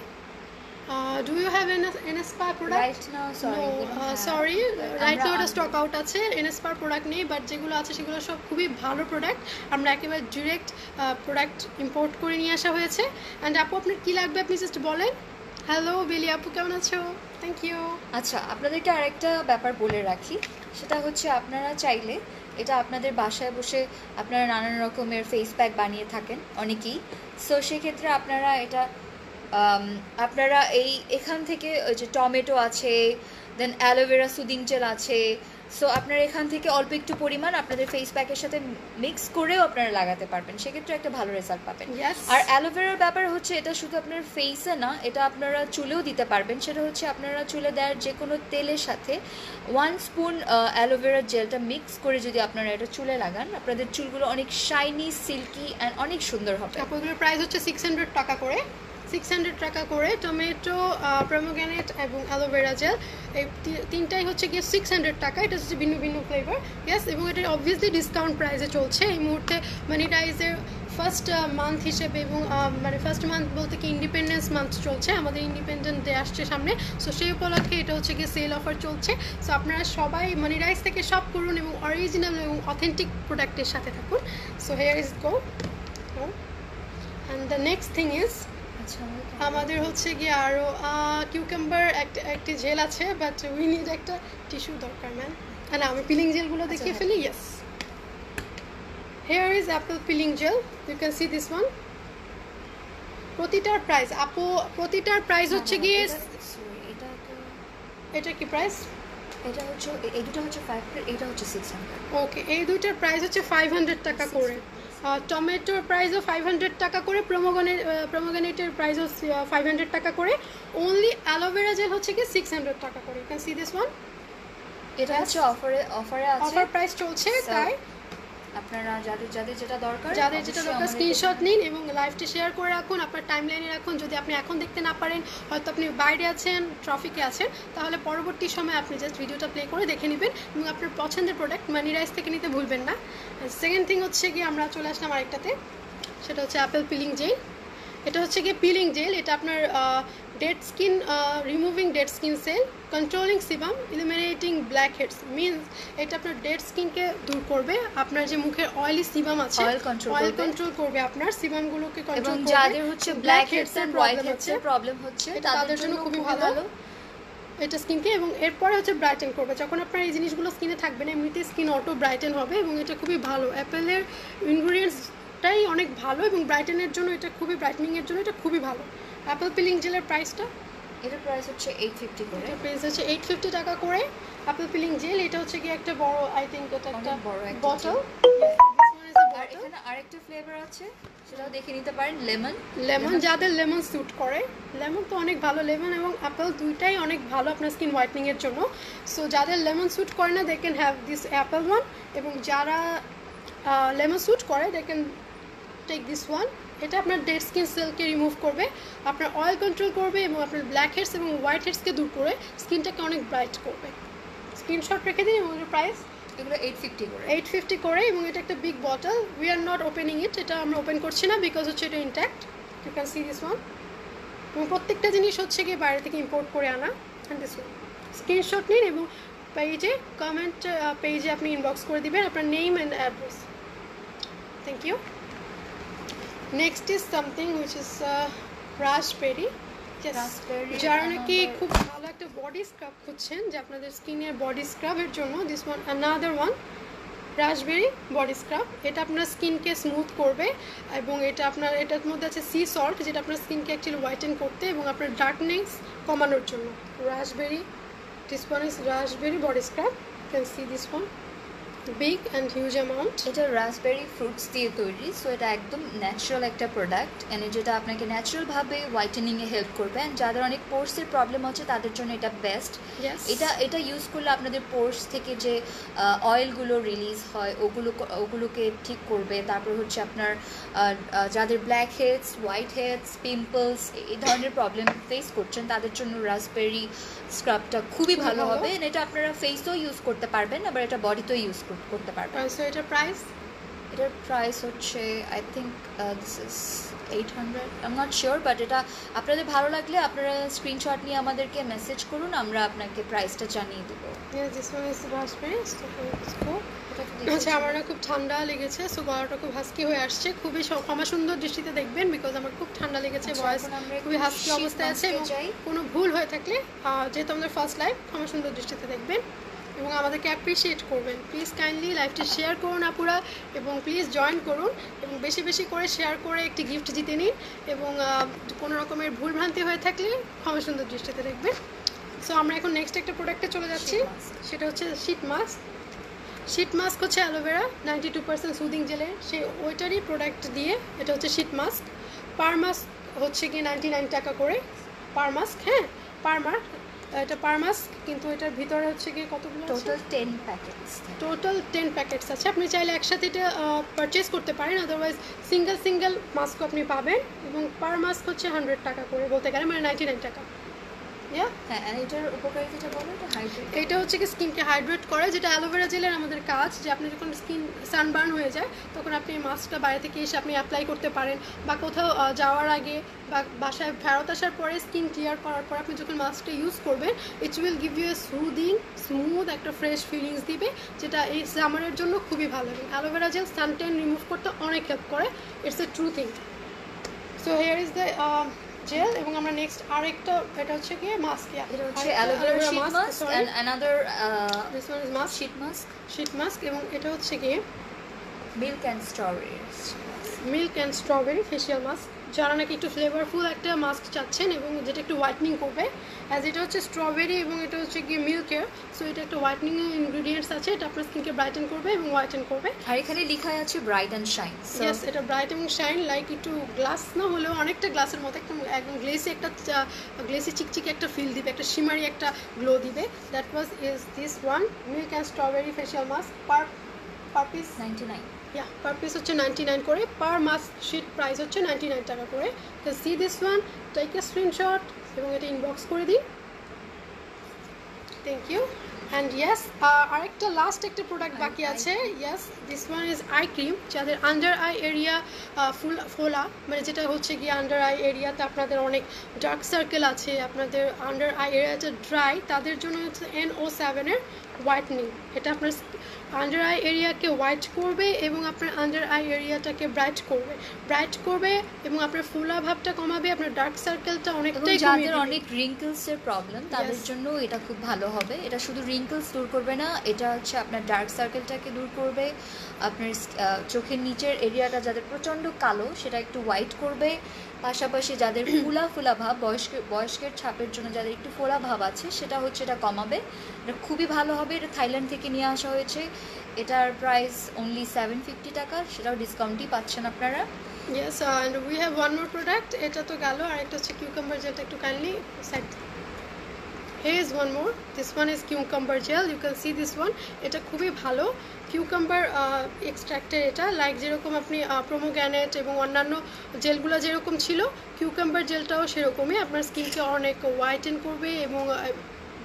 do you have an spa product right now sorry no sorry right now এটা স্টক আউট আছে spa প্রোডাক্ট নেই বাট যেগুলো আছে সেগুলো সব খুবই ভালো প্রোডাক্ট আমরা একেবারে ডাইরেক্ট প্রোডাক্ট ইম্পোর্ট করে নিয়ে আসা হয়েছে এন্ড আপু আপনার কি লাগবে আপনি জাস্ট বলেন হ্যালো বেলি আপু কেমন আছো থ্যাংক ইউ আচ্ছা আপনাদেরকে আরেকটা ব্যাপার বলে রাখি সেটা হচ্ছে আপনারা চাইলে এটা আপনাদের বাসায় বসে আপনারা নানান রকমের ফেস প্যাক বানিয়ে থাকেন অনেকেই সো সেক্ষেত্রে আপনারা এটা আপনারা এখান থেকে ওই যে টমেটো আছে দেন অ্যালোভেরা সুদিং জেল আছে সো আপনারা এখান থেকে অল্প একটু পরিমাণ আপনাদের ফেস প্যাকের সাথে মিক্স করেও আপনারা লাগাতে পারবেন সেক্ষেত্রে একটা ভালো রেজাল্ট পাবেন আর অ্যালোভেরার ব্যাপার হচ্ছে এটা শুধু আপনার ফেসে না এটা আপনারা চুলেও দিতে পারবেন সেটা হচ্ছে আপনারা চুলে দেওয়ার যে কোনো তেলের সাথে 1 স্পুন অ্যালোভেরা জেলটা মিক্স করে যদি আপনারা এটা চুলে লাগান আপনাদের চুলগুলো অনেক শাইনি সিল্কি অ্যান্ড অনেক সুন্দর হবে আপনাদের প্রাইস হচ্ছে 600 টাকা করে 600 টাকা করে টমেটো প্রোমোগ্রানেট এবং অ্যালোভেরা জেল এই তিনটাই হচ্ছে গিয়ে 600 টাকা এটা হচ্ছে ভিন্ন ভিন্ন ফ্লেভার ইয়েস এবং এটা অবভিয়াসলি ডিসকাউন্ট প্রাইসে চলছে এই মুহূর্তে মানি ডাইজের ফার্স্ট মান্থ হিসেবে এবং মানে ফার্স্ট মান্থ বলতে কি ইন্ডিপেন্ডেন্স মান্থ চলছে আমাদের ইন্ডিপেন্ডেন্ট ডে আসছে সামনে সো সেই উপলক্ষে এটা হচ্ছে গিয়ে সেল অফার চলছে সো আপনারা সবাই মানি রাইস থেকে শপ করুন এবং অরিজিনাল এবং অথেন্টিক প্রোডাক্টের সাথে থাকুন so here is go and the next thing is আমাদের হচ্ছে গিয়ে আরো কিউকাম্বার একটা জেল আছে বাট উই নিড একটা টিস্যু দরকার ম্যাম না আমি পিলিং জেলগুলো দেখিয়ে ফেলি yes here is apple peeling gel you can see this one প্রতিটার প্রাইস আপু প্রতিটার প্রাইস হচ্ছে গিয়ে এটা কি প্রাইস এটা হচ্ছে এই দুটো হচ্ছে 500 এটা হচ্ছে 600 ওকে এই দুইটার প্রাইস হচ্ছে 500 টাকা করে টমেটোর প্রাইসও 500 টাকা করে প্রোমোগ্রানেটের প্রাইসও 500 টাকা করে অনলি অ্যালোভেরা জেল হচ্ছে কি 600 টাকা করে you can see this one এটা হচ্ছে অফারে আছে অফার প্রাইস চলছে তাই আপনারা যাদের যেটা দরকার স্ক্রিনশট নিন এবং লাইভটা শেয়ার করে রাখুন আপনার টাইমলাইনে রাখুন যদি আপনি এখন দেখতে না পারেন হয়তো আপনি বাইরে আছেন ট্রাফিকে আছেন তাহলে পরবর্তী সময় আপনি জাস্ট ভিডিওটা প্লে করে দেখে নেবেন এবং আপনার পছন্দের প্রোডাক্ট মানি রাইস থেকে নিতে ভুলবেন না সেকেন্ড থিং হচ্ছে গিয়ে আমরা চলে আসলাম আরেকটাতে সেটা হচ্ছে অ্যাপেল পিলিং জেল এটা হচ্ছে গিয়ে পিলিং জেল এটা আপনার dead skin removing dead skin cell controlling sebum eliminating blackheads means এটা আপনার ডেড স্কিনকে দূর করবে আপনার যে মুখের অয়েলি সিবাম আছে অয়েল কন্ট্রোল করবে আপনার সিবামগুলোকে কন্ট্রোল করবে যাদের হচ্ছে blackheads and whiteheads এর প্রবলেম হচ্ছে তাদের জন্য খুবই ভালো এটা স্কিনকে এবং এরপরে হচ্ছে ব্রাইটেন করবে যখন আপনার এই জিনিসগুলো স্কিনে থাকবে না এমনিতে স্কিন অটো ব্রাইটেন হবে এবং এটা খুবই ভালো অ্যাপেলের ইনগ্রিডিয়েন্টসটাই অনেক ভালো এবং ব্রাইটেনের জন্য এটা খুবই ব্রাইটনিংয়ের জন্য এটা খুবই ভালো অ্যাপেল পিলিং জেলের প্রাইসটা এটার প্রাইস হচ্ছে 850 করে এটার প্রাইস হচ্ছে 850 টাকা করে অ্যাপেল পিলিং জেল এটা হচ্ছে কি একটা বড় আই থিংক এটা একটা বড় একটা বটল আর এখানে আরেকটা ফ্লেভার আছে সেটাও দেখে নিতে পারেন লেমন যাদের লেমন স্যুট করে লেমন তো অনেক ভালো লেমন এবং অ্যাপেল দুইটাই অনেক ভালো আপনার স্কিন হোয়াইটনিং এর জন্য সো যাদের লেমন স্যুট করে না they can have this apple one এবং যারা লেমন স্যুট করে they can take this one এটা আপনার ডেড স্কিন সেলকে রিমুভ করবে আপনার অয়েল কন্ট্রোল করবে এবং আপনার ব্ল্যাক হেডস এবং হোয়াইট হেডসকে দূর করে স্কিনটাকে অনেক ব্রাইট করবে স্ক্রিনশট রেখে দিন এবং এর প্রাইস এগুলো 850 করে এবং এটা একটা big bottle we are not opening it এটা আমরা ওপেন করছি না বিকজ হচ্ছে এটা intact you can see this one এবং প্রত্যেকটা জিনিস হচ্ছে গিয়ে বাইরে থেকে ইম্পোর্ট করে আনা অ্যান্ড দিস ওয়ান স্ক্রিনশট নিন এবং পেজে কমেন্ট পেজে আপনি ইনবক্স করে দিবেন আপনার name and address thank you next is something which is raspberry যারা নাকি খুব ভালো একটা বডি স্ক্রাব খুঁজছেন যে আপনাদের স্কিনের বডি স্ক্রাবের জন্য this one another one raspberry body scrub এটা আপনার স্কিনকে স্মুথ করবে এবং এটা আপনার এটার মধ্যে আছে সি সল্ট যেটা আপনার স্কিনকে অ্যাকচুয়ালি হোয়াইটেন করতে এবং আপনার ডার্কনেস কমানোর জন্য raspberry this one is raspberry body scrub you can see this one big and huge amount এটা রাসবেরি ফ্রুটস দিয়ে তৈরি সো এটা একদম ন্যাচারাল একটা প্রোডাক্ট এন্ড যেটা আপনাকে ন্যাচারালভাবে হোয়াইটেনিংয়ে হেল্প করবে অ্যান্ড যাদের অনেক পোর্সের প্রবলেম হচ্ছে তাদের জন্য এটা বেস্ট এটা ইউজ করলে আপনাদের পোর্স থেকে যে অয়েলগুলো রিলিজ হয় ওগুলোকে ঠিক করবে তারপর হচ্ছে আপনার যাদের blackheads whiteheads pimples এই ধরনের প্রবলেম ফেস করছেন তাদের জন্য রাসবেরি স্ক্রাবটা খুবই ভালো হবে এটা আপনারা ফেসেও ইউজ করতে পারবেন আবার এটা বডিতেও ইউজ করতে করতে পারবেন। সো এটার প্রাইস হচ্ছে I think this is 800, I am not sure, but এটা আপনাদের ভালো লাগলে আপনারা স্ক্রিনশট নিয়ে আমাদেরকে মেসেজ করুন, আমরা আপনাকে প্রাইসটা জানিয়ে দেবো। আচ্ছা, আমার না খুব ঠান্ডা লেগেছে, সো গলাটা খুব হাস্কি হয়ে আসছে। খুবই ক্ষমা সুন্দর দৃষ্টিতে দেখবেন, বিকজ আমার খুব ঠান্ডা লেগেছে, ভয়েস খুবই হাস্কি অবস্থায় আছে, এবং কোনো ভুল হয়ে থাকলে যেহেতু আমাদের ফার্স্ট লাইভ, ক্ষমা সুন্দর দৃষ্টিতে দেখবেন এবং আমাদেরকে অ্যাপ্রিসিয়েট করবেন। প্লিজ কাইন্ডলি লাইভটি শেয়ার করুন আপুরা, এবং প্লিজ জয়েন করুন, এবং বেশি বেশি করে শেয়ার করে একটি গিফট জিতে নিন, এবং কোনো রকমের ভুলভ্রান্তি হয়ে থাকলে ক্ষমা সুন্দর দৃষ্টিতে দেখবেন। সো আমরা এখন নেক্সট একটা প্রোডাক্টে চলে যাচ্ছি, সেটা হচ্ছে শীট মাস্ক। শীট মাস্ক হচ্ছে অ্যালোভেরা 92% সুদিং জেলের, সেই ওইটারই প্রোডাক্ট দিয়ে এটা হচ্ছে শীট মাস্ক। পার মাস্ক হচ্ছে কি 99 টাকা করে পার মাস্ক। হ্যাঁ, পার মাস্ক, এটা পার মাস্ক, কিন্তু এটার ভিতরে হচ্ছে কি কতগুলো? Total 10 packets. টোটাল 10 প্যাকেটস আছে। আপনি চাইলে একসাথে এটা পারচেস করতে পারেন, আদারওয়াইজ সিঙ্গেল মাস্কও আপনি পাবেন, এবং পার মাস্ক হচ্ছে 100 টাকা করে বলতে গেলে, মানে 99 টাকা। হ্যাঁ, এটার উপকারিতাটা বলো। এটা হচ্ছে কি স্কিনকে হাইড্রেট করে, যেটা অ্যালোভেরা জেলের আমাদের কাজ, যে আপনি যখন স্কিন সানবার্ন হয়ে যায় তখন আপনি এই মাস্কটা বাইরে থেকে এসে আপনি অ্যাপ্লাই করতে পারেন, বা কোথাও যাওয়ার আগে বা বাসায় ফেরত আসার পরে স্কিন ক্লিয়ার করার পর আপনি যখন মাস্কটা ইউজ করবেন, it will give you a smooth একটা ফ্রেশ ফিলিংস দিবে, যেটা এই সামারের জন্য খুবই ভালো। এবং অ্যালোভেরা জেল সানটেন রিমুভ করতে অনেক হেল্প করে, it's a true thing. So here is the gel, এবং আমরা নেক্সট আরেকটা, এটা হচ্ছে কি মাস্ক, এটা হচ্ছে aloe vera sheet mask, and another this one is mask, sheet mask, এবং এটা হচ্ছে কি milk and strawberry facial mask. যারা নাকি একটু ফ্লেভারফুল একটা মাস্ক চাচ্ছেন এবং যেটা একটু হোয়াইটনিং করবে, অ্যাজ এটা হচ্ছে স্ট্রবেরি এবং এটা হচ্ছে গিয়ে মিল্কের, সো এটা একটা হোয়াইটনিং ইনগ্রিডিয়েন্টস আছে, এটা আপনার স্কিনকে ব্রাইটেন করবে এবং হোয়াইটেন করবে। আর এখানে লেখা আছে ব্রাইট অ্যান্ড শাইন। ইয়েস, এটা ব্রাইট এবং শাইন, লাইক একটু গ্লাস না হলেও অনেকটা গ্লাসের মতো, একদম গ্লেসি চিকচিকে একটা ফিল দিবে, একটা শিমারি একটা গ্লো দিবে। That was is this one milk and strawberry facial mask. Per piece 99। Per piece হচ্ছে 99 করে, পার মাস্ক শিট প্রাইস হচ্ছে 99 টাকা করে। তো see this one, take a screenshot এবং এটা ইনবক্স করে দিন। Thank you. অ্যান্ড ইয়েস, আরেকটা লাস্ট একটা প্রোডাক্ট বাকি আছে। Yes, this one is eye cream, যাদের আন্ডার আই এরিয়া ফোলা, মানে যেটা হচ্ছে গিয়ে আন্ডার আই এরিয়াতে আপনাদের অনেক ডার্ক সার্কেল আছে, আপনাদের আন্ডার আই এরিয়াটা ড্রাই, তাদের জন্য হচ্ছে NO7-এর হোয়াইটনিং। এটা আপনার আন্ডার আই এরিয়াকে হোয়াইট করবে এবং আপনার আন্ডার আই এরিয়াটাকে ব্রাইট করবে এবং আপনার ফোলা ভাবটা কমাবে, আপনার ডার্ক সার্কেলটা অনেকটাই, যাদের অনেক রিঙ্কেলসের প্রবলেম তাদের জন্য এটা খুব ভালো হবে। এটা শুধু রিঙ্কেলস দূর করবে না, এটা হচ্ছে আপনার ডার্ক সার্কেলটাকে দূর করবে, আপনার চোখের নিচের এরিয়াটা যাদের প্রচণ্ড কালো সেটা একটু হোয়াইট করবে, পাশাপাশি যাদের ফোলা ভাব, বয়স্কের ছাপের জন্য যাদের একটু ফোলা ভাব আছে সেটা হচ্ছে এটা কমাবে। এটা খুবই ভালো হবে। এটা থাইল্যান্ড থেকে নিয়ে আসা হয়েছে, এটার প্রাইস অনলি 750 টাকা, সেটাও ডিসকাউন্টই পাচ্ছেন আপনারা। Yes, and we have one more product. এটা তো গেল, আর একটা হচ্ছে কিউকাম্বার জেলটা একটু kindly side. Here is one more. This one is cucumber gel. You can see this one. এটা খুবই ভালো কিউকাম্বার এক্সট্রাক্টের। এটা লাইক যেরকম আপনি প্রোমোগ্যানেট এবং অন্যান্য জেলগুলো যেরকম ছিল, কিউকাম্বার জেলটাও সেরকমই আপনার স্কিনকে অনেক হোয়াইটেন করবে। এবং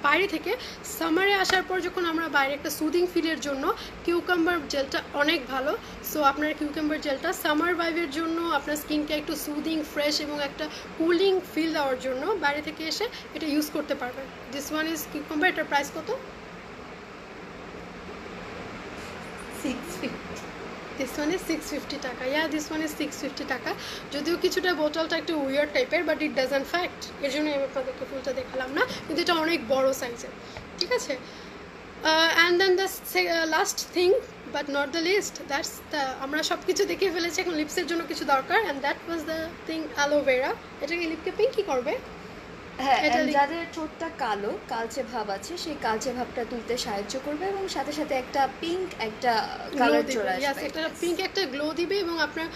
বাইরে থেকে সামারে আসার পর যখন আমরা বাইরে একটা সুদিং ফিলের জন্য কিউকাম্বার জেলটা অনেক ভালো। সো আপনার কিউকাম্বার জেলটা সামার ভাইবের জন্য, আপনার স্কিনকে একটু সুদিং, ফ্রেশ এবং একটা কুলিং ফিল দেওয়ার জন্য বাইরে থেকে এসে এটা ইউজ করতে পারবেন। This one is cucumber. এটার প্রাইস কত? 650। দিস ওয়ান ইজ 650 টাকা। দিস ওয়ান ইজ 650 টাকা। যদিও কিছুটা বোতলটা একটু উইয়ার্ড টাইপের, বাট ইট ডাজন্ট ফ্যাক্ট, এর জন্য আমি আপনাদেরকে ফুলটা দেখালাম না, কিন্তু এটা অনেক বড় সাইজের, ঠিক আছে। And then the last thing but not the least, that's the, আমরা সব কিছু দেখে ফেলেছি, এখন লিপসের জন্য কিছু দরকার, and that was the thing aloe vera. এটাকে লিপকে পিঙ্কি করবে। হ্যাঁ, যাদের ঠোঁটটা কালো, কালচে ভাব আছে, সেই কালচে ভাবটা তুলতে সাহায্য করবে এবং সাথে সাথে একটা পিঙ্ক একটা কালার চলে আসবে। একটা পিঙ্ক একটা গ্লো দিবে এবং আপনার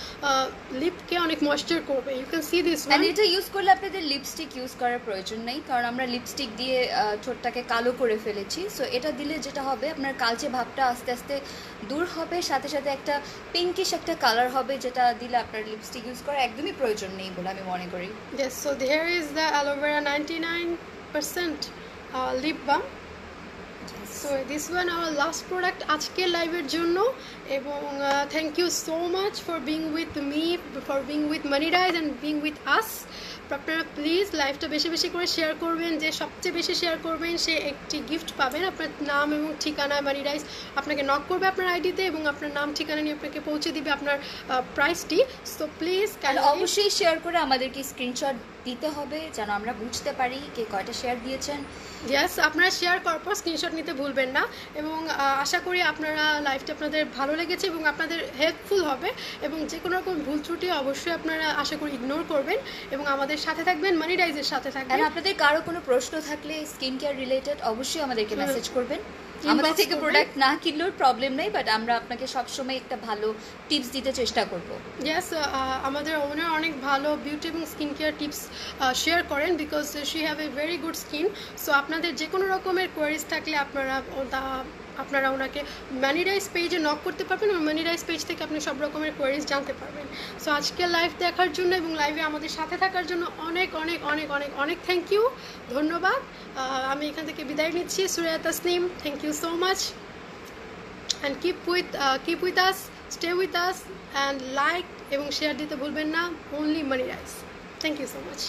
লিপকে অনেক ময়েশ্চার করবে। You can see this one. এটা ইউজ করলে আপনাদের লিপস্টিক ইউজ করার প্রয়োজন নেই, কারণ আমরা লিপস্টিক দিয়ে ঠোঁটটাকে কালো করে ফেলেছি। সো এটা দিলে যেটা হবে, আপনার কালচে ভাবটা আস্তে আস্তে দূর হবে, সাথে সাথে একটা পিঙ্কিশ একটা কালার হবে, যেটা দিলে আপনার লিপস্টিক ইউজ করার একদমই প্রয়োজন নেই বলে আমি মনে করি। Yes, so there is the aloe vera 99% lip balm. So this one our last product আজকের লাইভের জন্য, এবং thank you so much for being with me, for being with Money Rise and being with us. আপনারা প্লিজ লাইভটা বেশি বেশি করে শেয়ার করবেন, যে সবচেয়ে বেশি শেয়ার করবেন সে একটি গিফট পাবেন। আপনার নাম এবং ঠিকানা, মানি রাইজ আপনাকে নক করবে আপনার আইডিতে এবং আপনার নাম ঠিকানা নিয়ে আপনাকে পৌঁছে দিবে আপনার প্রাইসটি। সো প্লিজ অবশ্যই শেয়ার করে আমাদেরকে স্ক্রিনশট দিতে হবে যেন আমরা বুঝতে পারি কে কয়টা শেয়ার দিয়েছেন। ইয়েস, আপনারা শেয়ার করার পর স্ক্রিনশট নিতে ভুলবেন না, এবং আশা করি আপনারা লাইভটা আপনাদের ভালো লেগেছে এবং আপনাদের হেল্পফুল হবে, এবং যে কোনো রকম ভুল ত্রুটি অবশ্যই আপনারা আশা করি ইগনোর করবেন এবং আমাদের সাথে থাকবেন, মানি রাইজের সাথে থাকবেন। আপনাদের কারো কোনো প্রশ্ন থাকলে স্কিন কেয়ার রিলেটেড অবশ্যই আমাদেরকে মেসেজ করবেন। আমাদের থেকে প্রোডাক্ট না কিনলেও প্রবলেম নেই, বাট আমরা আপনাকে সবসময় একটা ভালো টিপস দিতে চেষ্টা করব। ইয়েস, আমাদের ওনার অনেক ভালো বিউটি এবং স্কিন কেয়ার টিপস শেয়ার করেন, because she have a very good skin. So আপনাদের যে কোনো রকমের কোয়ারিজ থাকলে আপনারা ওনাকে মানি রাইজ পেজে নক করতে পারবেন, এবং মানি রাইজ পেজ থেকে আপনি সব রকমের কোয়ারিজ জানতে পারবেন। সো আজকে লাইভ দেখার জন্য এবং লাইভে আমাদের সাথে থাকার জন্য অনেক অনেক অনেক অনেক অনেক থ্যাংক ইউ, ধন্যবাদ। আমি এখান থেকে বিদায় নিচ্ছি, Suraiya Tasnim. Thank you so much, and keep with us, stay with us, and like এবং শেয়ার দিতে ভুলবেন না। Only Money Rise. Thank you so much.